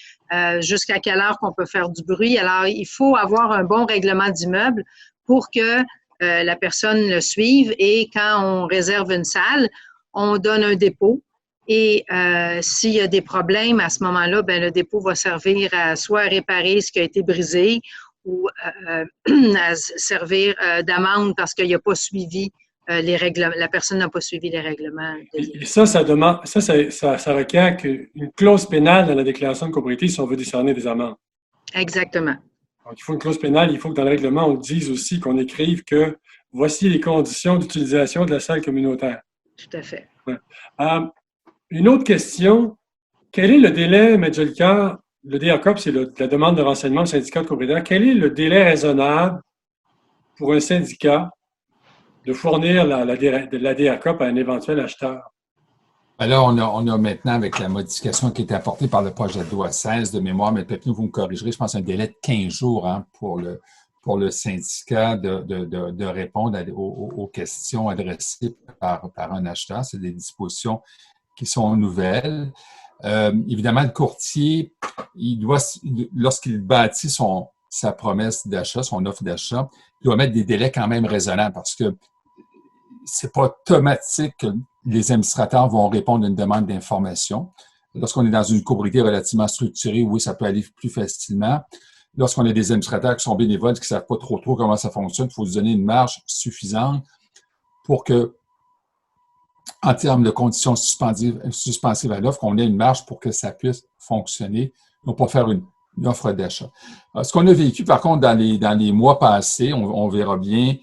Jusqu'à quelle heure qu'on peut faire du bruit? Alors, il faut avoir un bon règlement d'immeuble pour que la personne le suive. Et quand on réserve une salle, on donne un dépôt. Et s'il y a des problèmes, à ce moment-là, ben, le dépôt va servir à soit réparer ce qui a été brisé ou à servir d'amende parce qu'il n'a pas suivi les règlements, la personne n'a pas suivi les règlements. Et ça requiert une clause pénale dans la déclaration de copropriété si on veut décerner des amendes. Exactement. Donc, il faut une clause pénale, il faut que dans le règlement, on dise aussi qu'on écrive que voici les conditions d'utilisation de la salle communautaire. Tout à fait. Ouais. Une autre question, quel est le délai, Medjolika? Le DACOP, c'est la demande de renseignement au syndicat de copropriétaires. Quel est le délai raisonnable pour un syndicat de fournir la DACOP à un éventuel acheteur? Alors, on a maintenant, avec la modification qui a été apportée par le projet de loi 16 de mémoire, mais peut-être vous me corrigerez, je pense un délai de 15 jours pour le syndicat de répondre aux questions adressées par un acheteur. C'est des dispositions qui sont nouvelles. Évidemment, le courtier, lorsqu'il bâtit sa promesse d'achat, son offre d'achat, il doit mettre des délais quand même raisonnables parce que c'est pas automatique que les administrateurs vont répondre à une demande d'information. Lorsqu'on est dans une copropriété relativement structurée, oui, ça peut aller plus facilement. Lorsqu'on a des administrateurs qui sont bénévoles, qui ne savent pas trop comment ça fonctionne, il faut se donner une marge suffisante pour que, en termes de conditions suspensives à l'offre, on ait une marge pour que ça puisse fonctionner, non pas faire une offre d'achat. Ce qu'on a vécu, par contre, dans les mois passés, on verra bien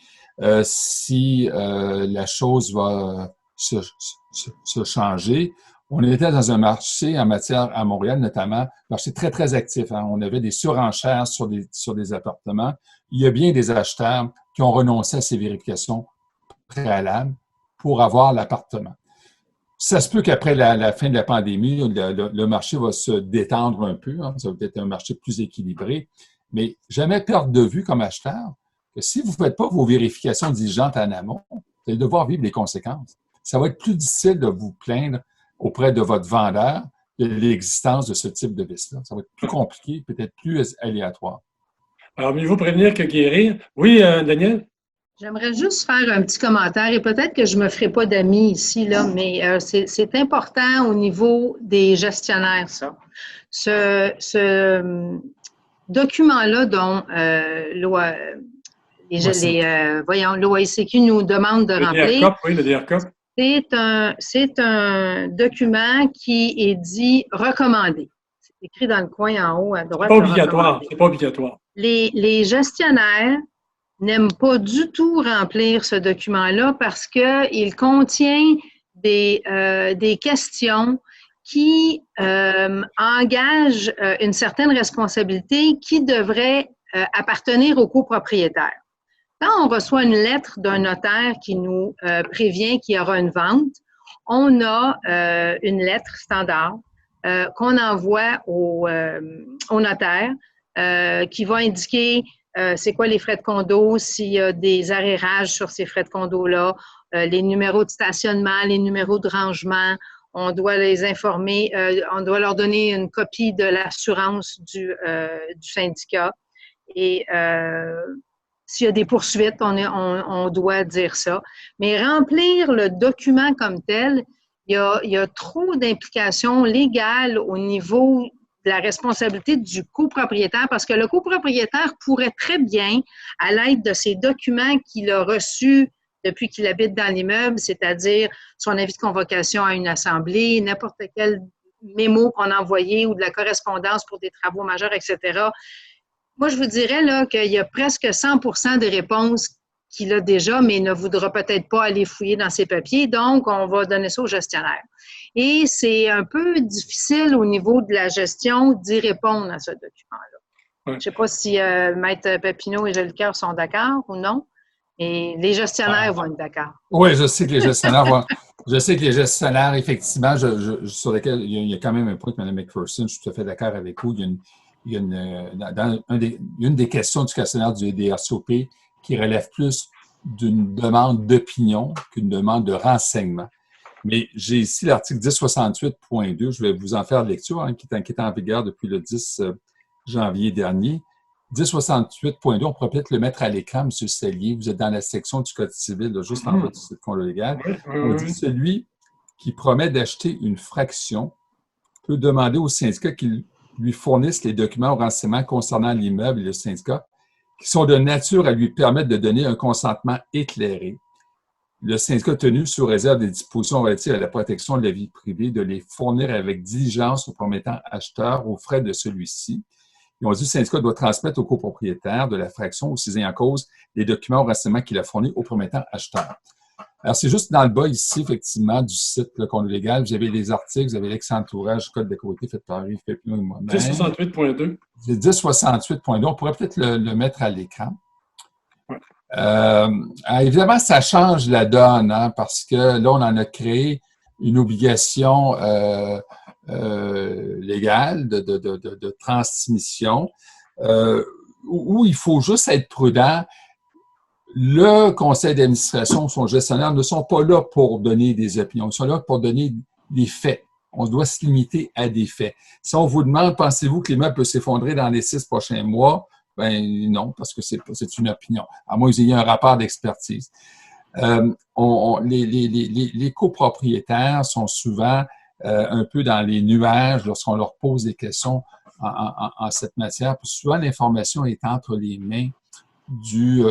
si la chose va se changer. On était dans un marché en matière, à Montréal notamment, un marché très, très actif. Hein. On avait des surenchères sur des appartements. Il y a bien des acheteurs qui ont renoncé à ces vérifications préalables pour avoir l'appartement. Ça se peut qu'après la fin de la pandémie, le marché va se détendre un peu. Hein. Ça va être un marché plus équilibré. Mais jamais perdre de vue comme acheteur que si vous ne faites pas vos vérifications diligentes en amont, vous allez devoir vivre les conséquences. Ça va être plus difficile de vous plaindre auprès de votre vendeur de l'existence de ce type de vice-là. Ça va être plus compliqué, peut-être plus aléatoire. Alors, mieux vaut prévenir que guérir. Oui, Daniel? J'aimerais juste faire un petit commentaire et peut-être que je ne me ferai pas d'amis ici, là, mais c'est important au niveau des gestionnaire, ça. Ce document-là dont l'OACQ nous demande de remplir. Le DRCOP. C'est un document qui est dit recommandé. C'est écrit dans le coin en haut à droite. C'est pas obligatoire. Les gestionnaires n'aiment pas du tout remplir ce document-là parce qu'il contient des questions qui engagent une certaine responsabilité qui devrait appartenir au copropriétaire. Quand on reçoit une lettre d'un notaire qui nous prévient qu'il y aura une vente, on a une lettre standard qu'on envoie au notaire qui va indiquer c'est quoi les frais de condo, s'il y a des arrérages sur ces frais de condo-là, les numéros de stationnement, les numéros de rangement. On doit les informer, on doit leur donner une copie de l'assurance du syndicat. Et s'il y a des poursuites, on doit dire ça. Mais remplir le document comme tel, il y a trop d'implications légales au niveau de la responsabilité du copropriétaire parce que le copropriétaire pourrait très bien, à l'aide de ces documents qu'il a reçus depuis qu'il habite dans l'immeuble, c'est-à-dire son avis de convocation à une assemblée, n'importe quel mémo qu'on a envoyé ou de la correspondance pour des travaux majeurs, etc. Moi, je vous dirais là qu'il y a presque 100% des réponses qu'il a déjà, mais ne voudra peut-être pas aller fouiller dans ses papiers. Donc, on va donner ça au gestionnaire. Et c'est un peu difficile au niveau de la gestion d'y répondre à ce document-là. Je ne sais pas si Maître Papineau et Jolicoeur sont d'accord ou non. Et les gestionnaires vont être d'accord. Oui, je sais que les gestionnaires vont. Je sais que les gestionnaires, effectivement, sur lesquels il y a quand même un point que Mme McPherson, je suis tout à fait d'accord avec vous. Il y a une des questions du questionnaire du DRCOP qui relève plus d'une demande d'opinion qu'une demande de renseignement. Mais j'ai ici l'article 1068.2, je vais vous en faire lecture, hein, qui est en vigueur depuis le 10 janvier dernier. 1068.2, on pourrait peut-être le mettre à l'écran, M. Sellier. Vous êtes dans la section du Code civil, là, juste en bas du site Conlo légal. On dit celui qui promet d'acheter une fraction peut demander au syndicat qu'il lui fournisse les documents ou renseignements concernant l'immeuble et le syndicat qui sont de nature à lui permettre de donner un consentement éclairé. Le syndicat tenu, sous réserve des dispositions relatives à la protection de la vie privée, de les fournir avec diligence au promettant acheteur aux frais de celui-ci. Ils ont dit que le syndicat doit transmettre au copropriétaire de la fraction ou ses ayants cause les documents ou renseignements qu'il a fournis au promettant acheteur. Alors, c'est juste dans le bas ici, effectivement, du site Conlo légal. Vous avez les articles, vous avez l'excellent ouvrage du Code de communauté fait par Yves Papineau et moi-même. 1068.2. Le 1068.2, on pourrait peut-être le mettre à l'écran. Ouais. Évidemment, ça change la donne, hein, parce que là, on en a créé une obligation légale de transmission où il faut juste être prudent. Le conseil d'administration, son gestionnaire ne sont pas là pour donner des opinions, ils sont là pour donner des faits. On doit se limiter à des faits. Si on vous demande, pensez-vous que l'immeuble peut s'effondrer dans les 6 prochains mois? Ben non, parce que c'est une opinion. À moins qu'il y ait un rapport d'expertise. Les copropriétaires sont souvent un peu dans les nuages lorsqu'on leur pose des questions en cette matière. Puis souvent, l'information est entre les mains du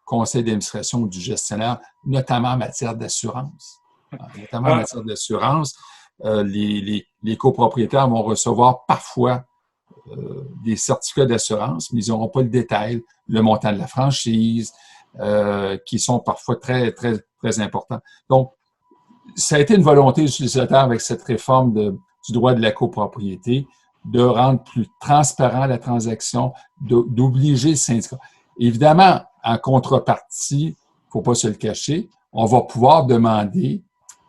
conseil d'administration ou du gestionnaire, notamment en matière d'assurance. Notamment en matière d'assurance, les copropriétaires vont recevoir parfois des certificats d'assurance, mais ils n'auront pas le détail, le montant de la franchise, qui sont parfois très, très, très importants. Donc, ça a été une volonté du législateur avec cette réforme du droit de la copropriété de rendre plus transparent la transaction, d'obliger le syndicat. Évidemment, en contrepartie, il ne faut pas se le cacher, on va pouvoir demander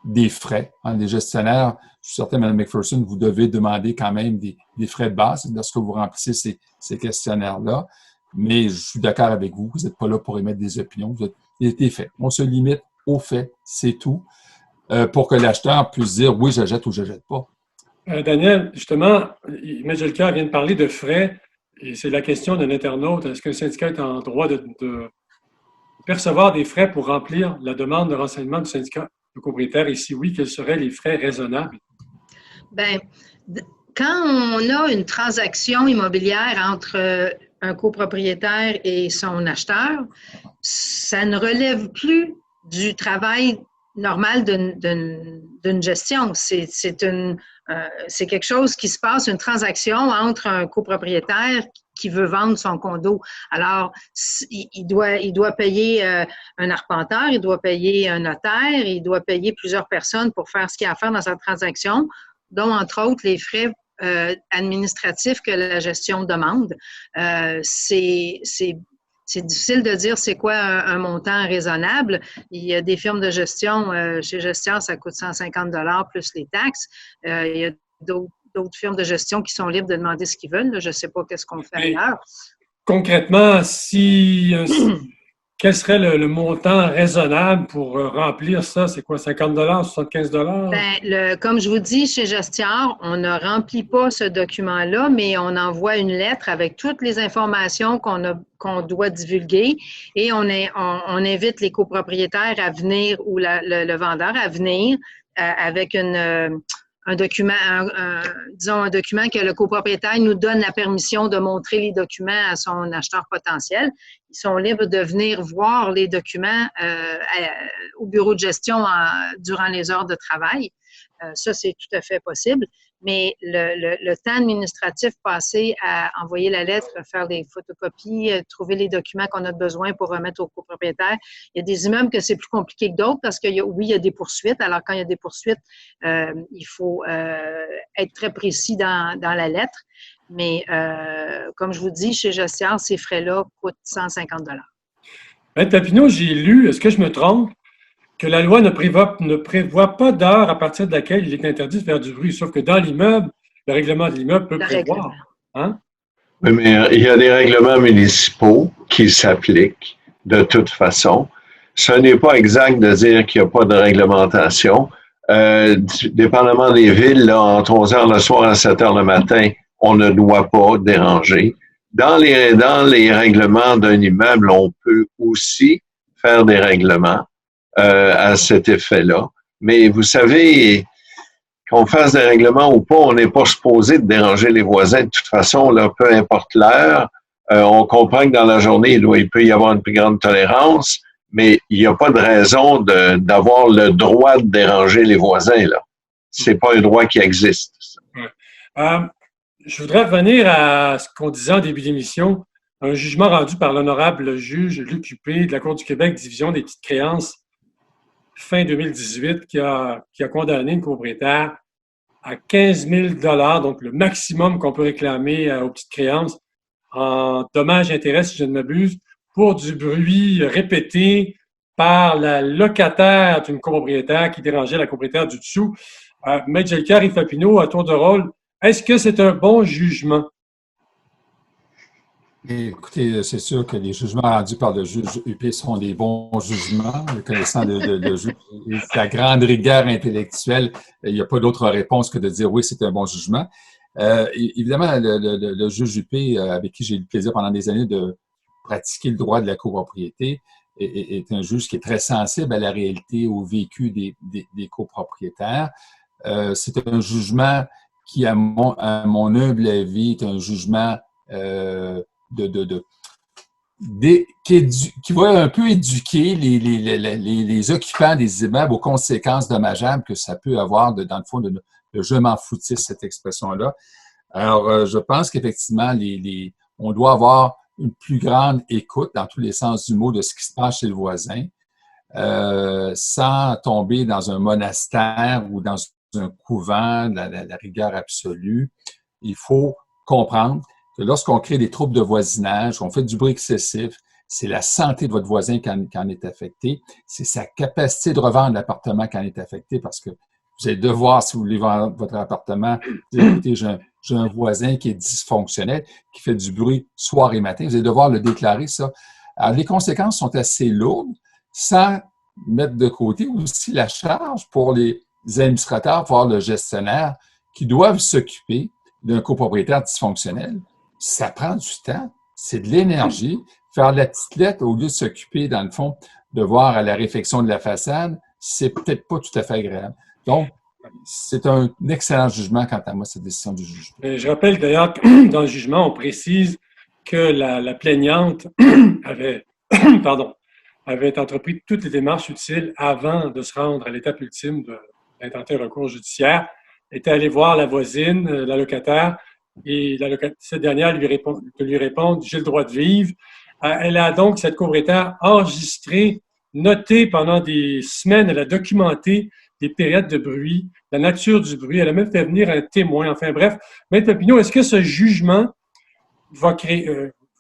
des frais. Hein, les gestionnaires, je suis certain, Mme McPherson, vous devez demander quand même des frais de base lorsque vous remplissez ces questionnaires-là. Mais je suis d'accord avec vous, vous n'êtes pas là pour émettre des opinions, vous êtes des faits. On se limite aux faits, c'est tout, pour que l'acheteur puisse dire oui, j'achète ou je n'achète pas. Daniel, justement, M. Jolicoeur vient de parler de frais, et c'est la question d'un internaute. Est-ce qu'un syndicat est en droit de percevoir des frais pour remplir la demande de renseignement du syndicat de propriétaire? Et si oui, quels seraient les frais raisonnables? Bien, quand on a une transaction immobilière entre un copropriétaire et son acheteur, ça ne relève plus du travail normal d'une gestion. C'est quelque chose qui se passe, une transaction entre un copropriétaire qui veut vendre son condo. Alors, il doit payer un arpenteur, il doit payer un notaire, il doit payer plusieurs personnes pour faire ce qu'il y a à faire dans sa transaction, dont, entre autres, les frais administratifs que la gestion demande. C'est difficile de dire c'est quoi un montant raisonnable. Il y a des firmes de gestion, chez Gestion, ça coûte 150 $ plus les taxes. Il y a d'autres firmes de gestion qui sont libres de demander ce qu'ils veulent. Là, je ne sais pas qu'est-ce qu'on fait ailleurs. Concrètement, quel serait le montant raisonnable pour remplir ça? C'est quoi, 50 $, 75 $? Ben, comme je vous dis, chez Gestion, on ne remplit pas ce document-là, mais on envoie une lettre avec toutes les informations qu'on doit divulguer et on invite les copropriétaires à venir ou le vendeur à venir avec un document, disons un document que le copropriétaire nous donne la permission de montrer les documents à son acheteur potentiel. Ils sont libres de venir voir les documents au bureau de gestion durant les heures de travail. Ça, c'est tout à fait possible. mais le temps administratif passé à envoyer la lettre, faire des photocopies, trouver les documents qu'on a besoin pour remettre au copropriétaire. Il y a des immeubles que c'est plus compliqué que d'autres parce qu'il y a des poursuites. Alors, quand il y a des poursuites, il faut être très précis dans la lettre. Mais comme je vous dis, chez Gestion, ces frais-là coûtent 150 $. Maître Papineau, j'ai lu, est-ce que je me trompe, que la loi ne prévoit pas d'heure à partir de laquelle il est interdit de faire du bruit, sauf que dans l'immeuble, le règlement de l'immeuble peut prévoir. Hein? Oui, mais il y a des règlements municipaux qui s'appliquent de toute façon. Ce n'est pas exact de dire qu'il n'y a pas de réglementation. Dépendamment des villes, là, entre 11 heures le soir à 7 heures le matin, on ne doit pas déranger. Dans les règlements d'un immeuble, on peut aussi faire des règlements à cet effet-là. Mais vous savez, qu'on fasse des règlements ou pas, on n'est pas supposé de déranger les voisins. De toute façon, là, peu importe l'heure, on comprend que dans la journée, il peut y avoir une plus grande tolérance, mais il n'y a pas de raison d'avoir le droit de déranger les voisins, là. C'est pas un droit qui existe. Je voudrais revenir à ce qu'on disait en début d'émission, un jugement rendu par l'honorable juge Luc Huppé de la Cour du Québec, division des petites créances, fin 2018, qui a condamné une copropriétaire à 15 000 $, donc le maximum qu'on peut réclamer aux petites créances, en dommages-intérêts, si je ne m'abuse, pour du bruit répété par la locataire d'une copropriétaire qui dérangeait la copropriétaire du dessous. Maître Jelka Yves Papineau, à tour de rôle, est-ce que c'est un bon jugement? Écoutez, c'est sûr que les jugements rendus par le juge Huppé sont des bons jugements. Connaissant le juge, la grande rigueur intellectuelle, il n'y a pas d'autre réponse que de dire oui, c'est un bon jugement. Évidemment, le juge Huppé, avec qui j'ai eu le plaisir pendant des années de pratiquer le droit de la copropriété, est un juge qui est très sensible à la réalité, au vécu des copropriétaires. C'est un jugement qui, à mon humble avis, est un jugement qui va un peu éduquer les occupants des immeubles aux conséquences dommageables que ça peut avoir, dans le fond, de je m'en foutisse, cette expression-là. Alors, je pense qu'effectivement, on doit avoir une plus grande écoute dans tous les sens du mot de ce qui se passe chez le voisin, sans tomber dans un monastère ou dans un couvent, la rigueur absolue. Il faut comprendre que lorsqu'on crée des troubles de voisinage, qu'on fait du bruit excessif, c'est la santé de votre voisin qui en est affectée, c'est sa capacité de revendre l'appartement qui en est affectée, parce que vous allez devoir, si vous voulez vendre votre appartement, dire, écoutez, j'ai un voisin qui est dysfonctionnel, qui fait du bruit soir et matin, vous allez devoir le déclarer, ça. Alors, les conséquences sont assez lourdes, sans mettre de côté aussi la charge pour les administrateurs, voire le gestionnaire, qui doivent s'occuper d'un copropriétaire dysfonctionnel. Ça prend du temps, c'est de l'énergie. Faire la petite lettre, au lieu de s'occuper, dans le fond, de voir à la réfection de la façade, c'est peut-être pas tout à fait agréable. Donc, c'est un excellent jugement quant à moi, cette décision du juge. Je rappelle d'ailleurs que dans le jugement, on précise que la plaignante avait entrepris toutes les démarches utiles avant de se rendre à l'étape ultime d'intenter un recours judiciaire, était allée voir la voisine, la locataire, et cette dernière lui répond « j'ai le droit de vivre ». Elle a donc, cette copropriétaire, enregistré, noté pendant des semaines, elle a documenté des périodes de bruit, la nature du bruit, elle a même fait venir un témoin. Enfin bref, Maître Papineau, est-ce que ce jugement va créer,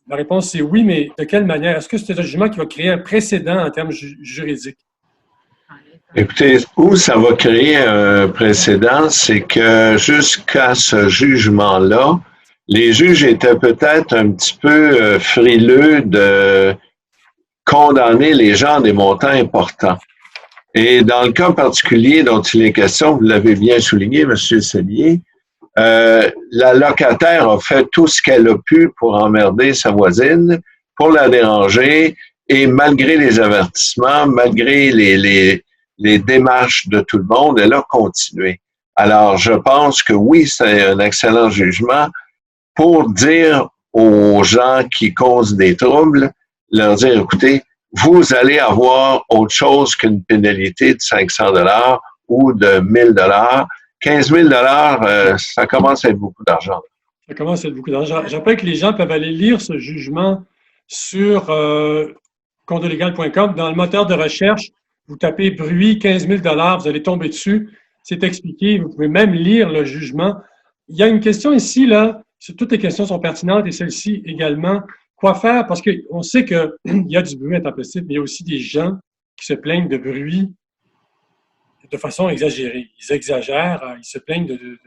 la réponse c'est oui, mais de quelle manière? Est-ce que c'est un jugement qui va créer un précédent en termes juridiques? Écoutez, où ça va créer un précédent, c'est que jusqu'à ce jugement-là, les juges étaient peut-être un petit peu frileux de condamner les gens à des montants importants. Et dans le cas particulier dont il est question, vous l'avez bien souligné, M. Cellier, la locataire a fait tout ce qu'elle a pu pour emmerder sa voisine, pour la déranger, et malgré les avertissements, malgré les démarches de tout le monde, elle a continué. Alors, je pense que oui, c'est un excellent jugement pour dire aux gens qui causent des troubles, leur dire, écoutez, vous allez avoir autre chose qu'une pénalité de 500 $ ou de 1000 $. 15 000 ça commence à être beaucoup d'argent. Ça commence à être beaucoup d'argent. Je rappelle que les gens peuvent aller lire ce jugement sur condolégal.com. Dans le moteur de recherche, vous tapez bruit 15 000 vous allez tomber dessus. C'est expliqué. Vous pouvez même lire le jugement. Il y a une question ici, là. Toutes les questions sont pertinentes et celle-ci également. Quoi faire? Parce qu'on sait qu'il y a du bruit intempestif, mais il y a aussi des gens qui se plaignent de bruit de façon exagérée. Ils exagèrent, ils se plaignent de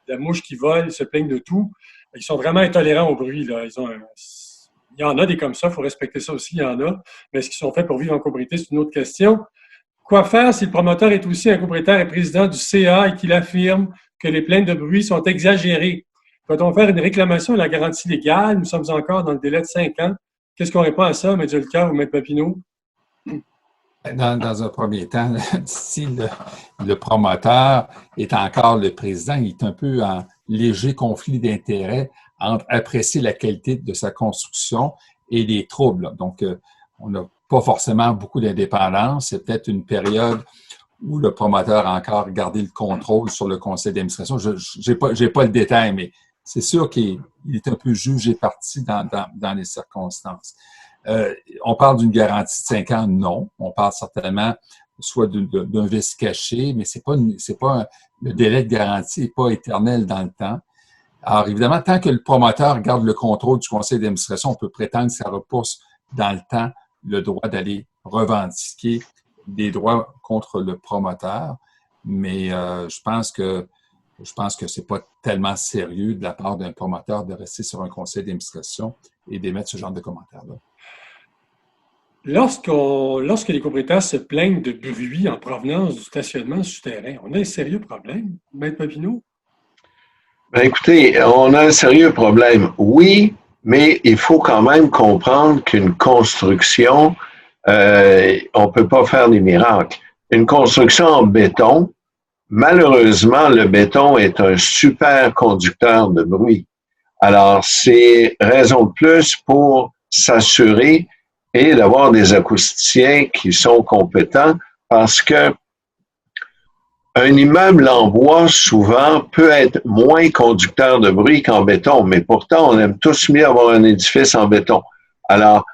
la mouche qui vole, ils se plaignent de tout. Ils sont vraiment intolérants au bruit, là. Il y en a des comme ça, il faut respecter ça aussi, il y en a. Mais est-ce qu'ils sont faits pour vivre en copropriété, c'est une autre question. Quoi faire si le promoteur est aussi un copropriétaire et président du CA et qu'il affirme que les plaintes de bruit sont exagérées? Doit-on faire une réclamation à la garantie légale? Nous sommes encore dans le délai de 5 ans. Qu'est-ce qu'on répond à ça, M. Ducœur ou M. Papineau? Dans un premier temps, si le promoteur est encore le président, il est un peu en léger conflit d'intérêts entre apprécier la qualité de sa construction et les troubles. Donc, on n'a pas forcément beaucoup d'indépendance. C'est peut-être une période où le promoteur a encore gardé le contrôle sur le conseil d'administration. Je n'ai pas le détail, mais c'est sûr qu'il est un peu jugé parti dans les circonstances. On parle d'une garantie de 5 ans, non. On parle certainement soit d'un vice caché, mais le délai de garantie n'est pas éternel dans le temps. Alors, évidemment, tant que le promoteur garde le contrôle du conseil d'administration, on peut prétendre que ça repousse dans le temps le droit d'aller revendiquer des droits contre le promoteur. Mais je pense que c'est pas tellement sérieux de la part d'un promoteur de rester sur un conseil d'administration et d'émettre ce genre de commentaires-là. Lorsque les propriétaires se plaignent de bruit en provenance du stationnement souterrain, on a un sérieux problème, M. Papineau? Ben écoutez, on a un sérieux problème. Oui, mais il faut quand même comprendre qu'une construction, on ne peut pas faire des miracles. Une construction en béton, malheureusement, le béton est un super conducteur de bruit. Alors, c'est raison de plus pour s'assurer et d'avoir des acousticiens qui sont compétents parce que un immeuble en bois, souvent, peut être moins conducteur de bruit qu'en béton, mais pourtant, on aime tous mieux avoir un édifice en béton. Alors,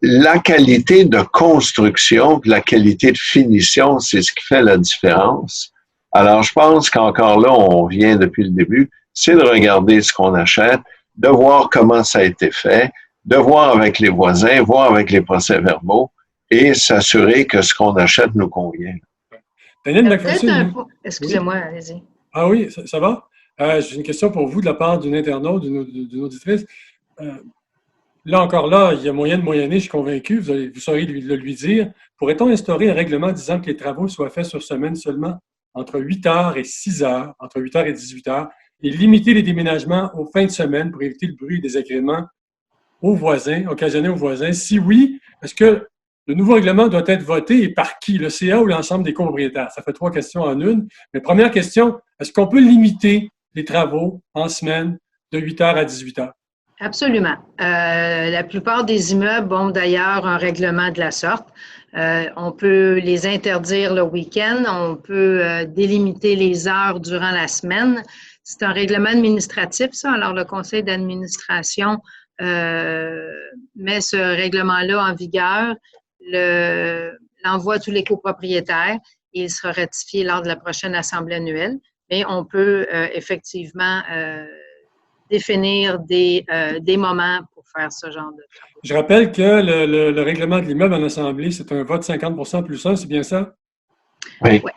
la qualité de construction, la qualité de finition, c'est ce qui fait la différence. Alors, je pense qu'encore là, on vient depuis le début, c'est de regarder ce qu'on achète, de voir comment ça a été fait, de voir avec les voisins, voir avec les procès-verbaux et s'assurer que ce qu'on achète nous convient. Daniel McPherson. Excusez-moi, allez-y. Ah oui, ça va? J'ai une question pour vous de la part d'une internaute, d'une auditrice. Là, il y a moyen de moyenner, je suis convaincu, vous saurez le lui dire. Pourrait-on instaurer un règlement disant que les travaux soient faits sur semaine seulement entre 8 heures et 6 heures, entre 8 heures et 18 heures, et limiter les déménagements aux fins de semaine pour éviter le bruit et les désagréments occasionnés aux voisins? Si oui, est-ce que le nouveau règlement doit être voté et par qui? Le CA ou l'ensemble des copropriétaires? Ça fait 3 questions en une. Mais première question, est-ce qu'on peut limiter les travaux en semaine de 8 heures à 18 heures? Absolument. La plupart des immeubles ont d'ailleurs un règlement de la sorte. On peut les interdire le week-end, on peut délimiter les heures durant la semaine. C'est un règlement administratif, ça. Alors, le conseil d'administration met ce règlement-là en vigueur, l'envoie à tous les copropriétaires et il sera ratifié lors de la prochaine assemblée annuelle. Mais on peut effectivement définir des moments pour faire ce genre de travaux. Je rappelle que le règlement de l'immeuble en assemblée, c'est un vote 50% plus 1, c'est bien ça? Oui. Ouais.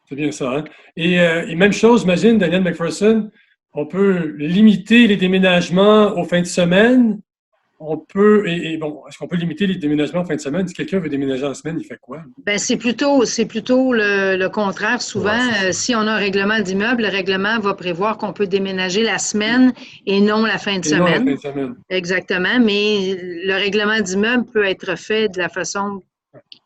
C'est bien ça, hein? Et même chose, imagine, Daniel McPherson, on peut limiter les déménagements aux fins de semaine. On peut, est-ce qu'on peut limiter les déménagements en fin de semaine? Si quelqu'un veut déménager en semaine, il fait quoi? Ben, c'est plutôt le contraire. Souvent, si on a un règlement d'immeuble, le règlement va prévoir qu'on peut déménager la semaine et non la fin de semaine. Non, la fin de semaine. Exactement, mais le règlement d'immeuble peut être fait de la façon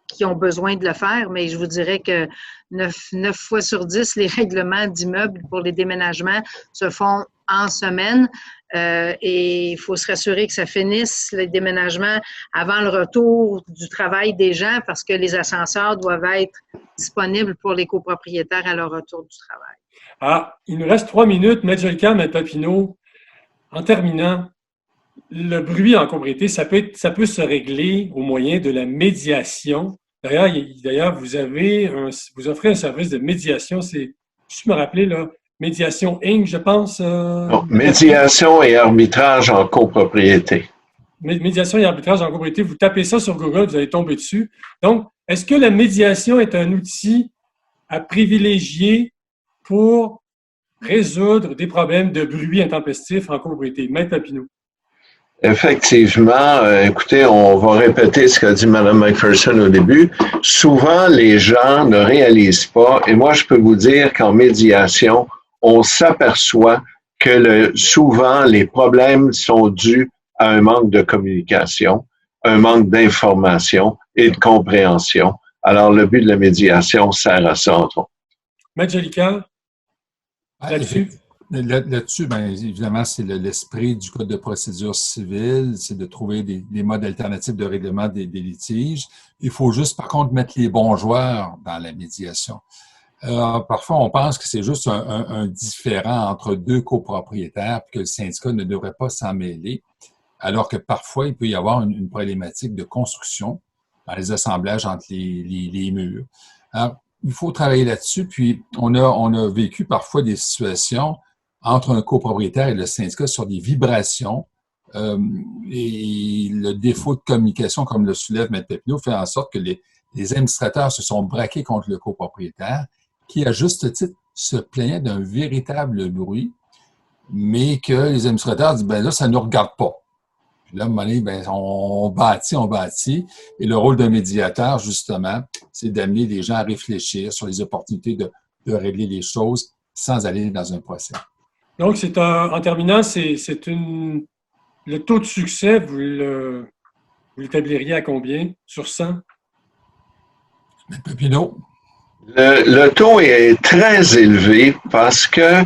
qu'ils ont besoin de le faire, mais je vous dirais que 9 fois sur 10, les règlements d'immeuble pour les déménagements se font en semaine. Et il faut se rassurer que ça finisse, le déménagement, avant le retour du travail des gens parce que les ascenseurs doivent être disponibles pour les copropriétaires à leur retour du travail. Ah, il nous reste 3 minutes. Maître Jolicoeur, Maître Papineau, en terminant, le bruit en copropriété, ça peut se régler au moyen de la médiation. D'ailleurs, vous offrez un service de médiation. Je me rappelais, là, Médiation Inc., je pense. Non, médiation et arbitrage en copropriété. Médiation et arbitrage en copropriété, vous tapez ça sur Google, vous allez tomber dessus. Donc, est-ce que la médiation est un outil à privilégier pour résoudre des problèmes de bruit intempestif en copropriété? Maître Papineau. Effectivement, écoutez, on va répéter ce qu'a dit Mme McPherson au début. Souvent, les gens ne réalisent pas, et moi, je peux vous dire qu'en médiation, on s'aperçoit que souvent, les problèmes sont dus à un manque de communication, un manque d'information et de compréhension. Alors, le but de la médiation sert à ça, entre autres. Maître Jolicoeur, là-dessus? Là-dessus, bien, évidemment, c'est l'esprit du Code de procédure civile, c'est de trouver des modes alternatifs de règlement des litiges. Il faut juste, par contre, mettre les bons joueurs dans la médiation. Parfois, on pense que c'est juste un différend entre deux copropriétaires puis que le syndicat ne devrait pas s'en mêler, alors que parfois, il peut y avoir une problématique de construction dans les assemblages entre les murs. Alors, il faut travailler là-dessus, puis on a vécu parfois des situations entre un copropriétaire et le syndicat sur des vibrations et le défaut de communication, comme le soulève M. Papineau, fait en sorte que les administrateurs se sont braqués contre le copropriétaire qui, à juste titre, se plaignait d'un véritable bruit, mais que les administrateurs disent, ben là, ça ne nous regarde pas. Puis là, à un moment donné, ben, on bâtit, et le rôle d'un médiateur, justement, c'est d'amener les gens à réfléchir sur les opportunités de régler les choses sans aller dans un procès. Donc, en terminant, le taux de succès, vous l'établiriez à combien sur 100? M. Papineau? Le taux est très élevé parce que,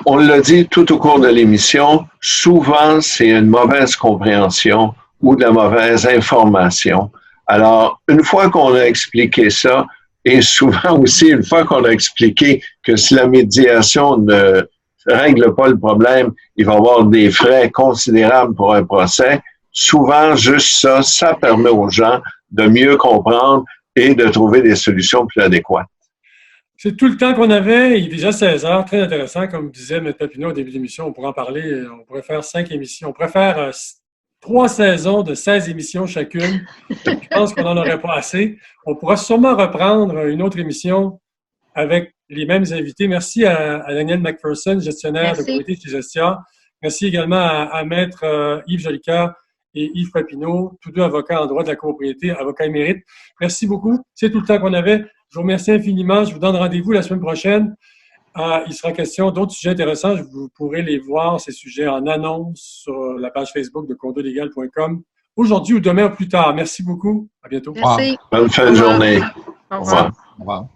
on l'a dit tout au cours de l'émission, souvent c'est une mauvaise compréhension ou de la mauvaise information. Alors, une fois qu'on a expliqué ça, et souvent aussi une fois qu'on a expliqué que si la médiation ne règle pas le problème, il va y avoir des frais considérables pour un procès, souvent juste ça permet aux gens de mieux comprendre et de trouver des solutions plus adéquates. C'est tout le temps qu'on avait. Il est déjà 16 heures. Très intéressant. Comme disait M. Papineau au début de l'émission, on pourrait en parler. On pourrait faire 5 émissions. On pourrait faire 3 saisons de 16 émissions chacune. Je pense qu'on n'en aurait pas assez. On pourra sûrement reprendre une autre émission avec les mêmes invités. Merci à Daniel McPherson, gestionnaire de comité de gestion. Merci également à Maître Yves Jolicoeur et Yves Papineau, tous deux avocats en droit de la copropriété, avocats émérites. Merci beaucoup. C'est tout le temps qu'on avait. Je vous remercie infiniment. Je vous donne rendez-vous la semaine prochaine. Il sera question d'autres sujets intéressants. Vous pourrez les voir, ces sujets, en annonce sur la page Facebook de condolégal.com. Aujourd'hui ou demain ou plus tard. Merci beaucoup. À bientôt. Merci. Bonne fin de journée. Au revoir. Au revoir.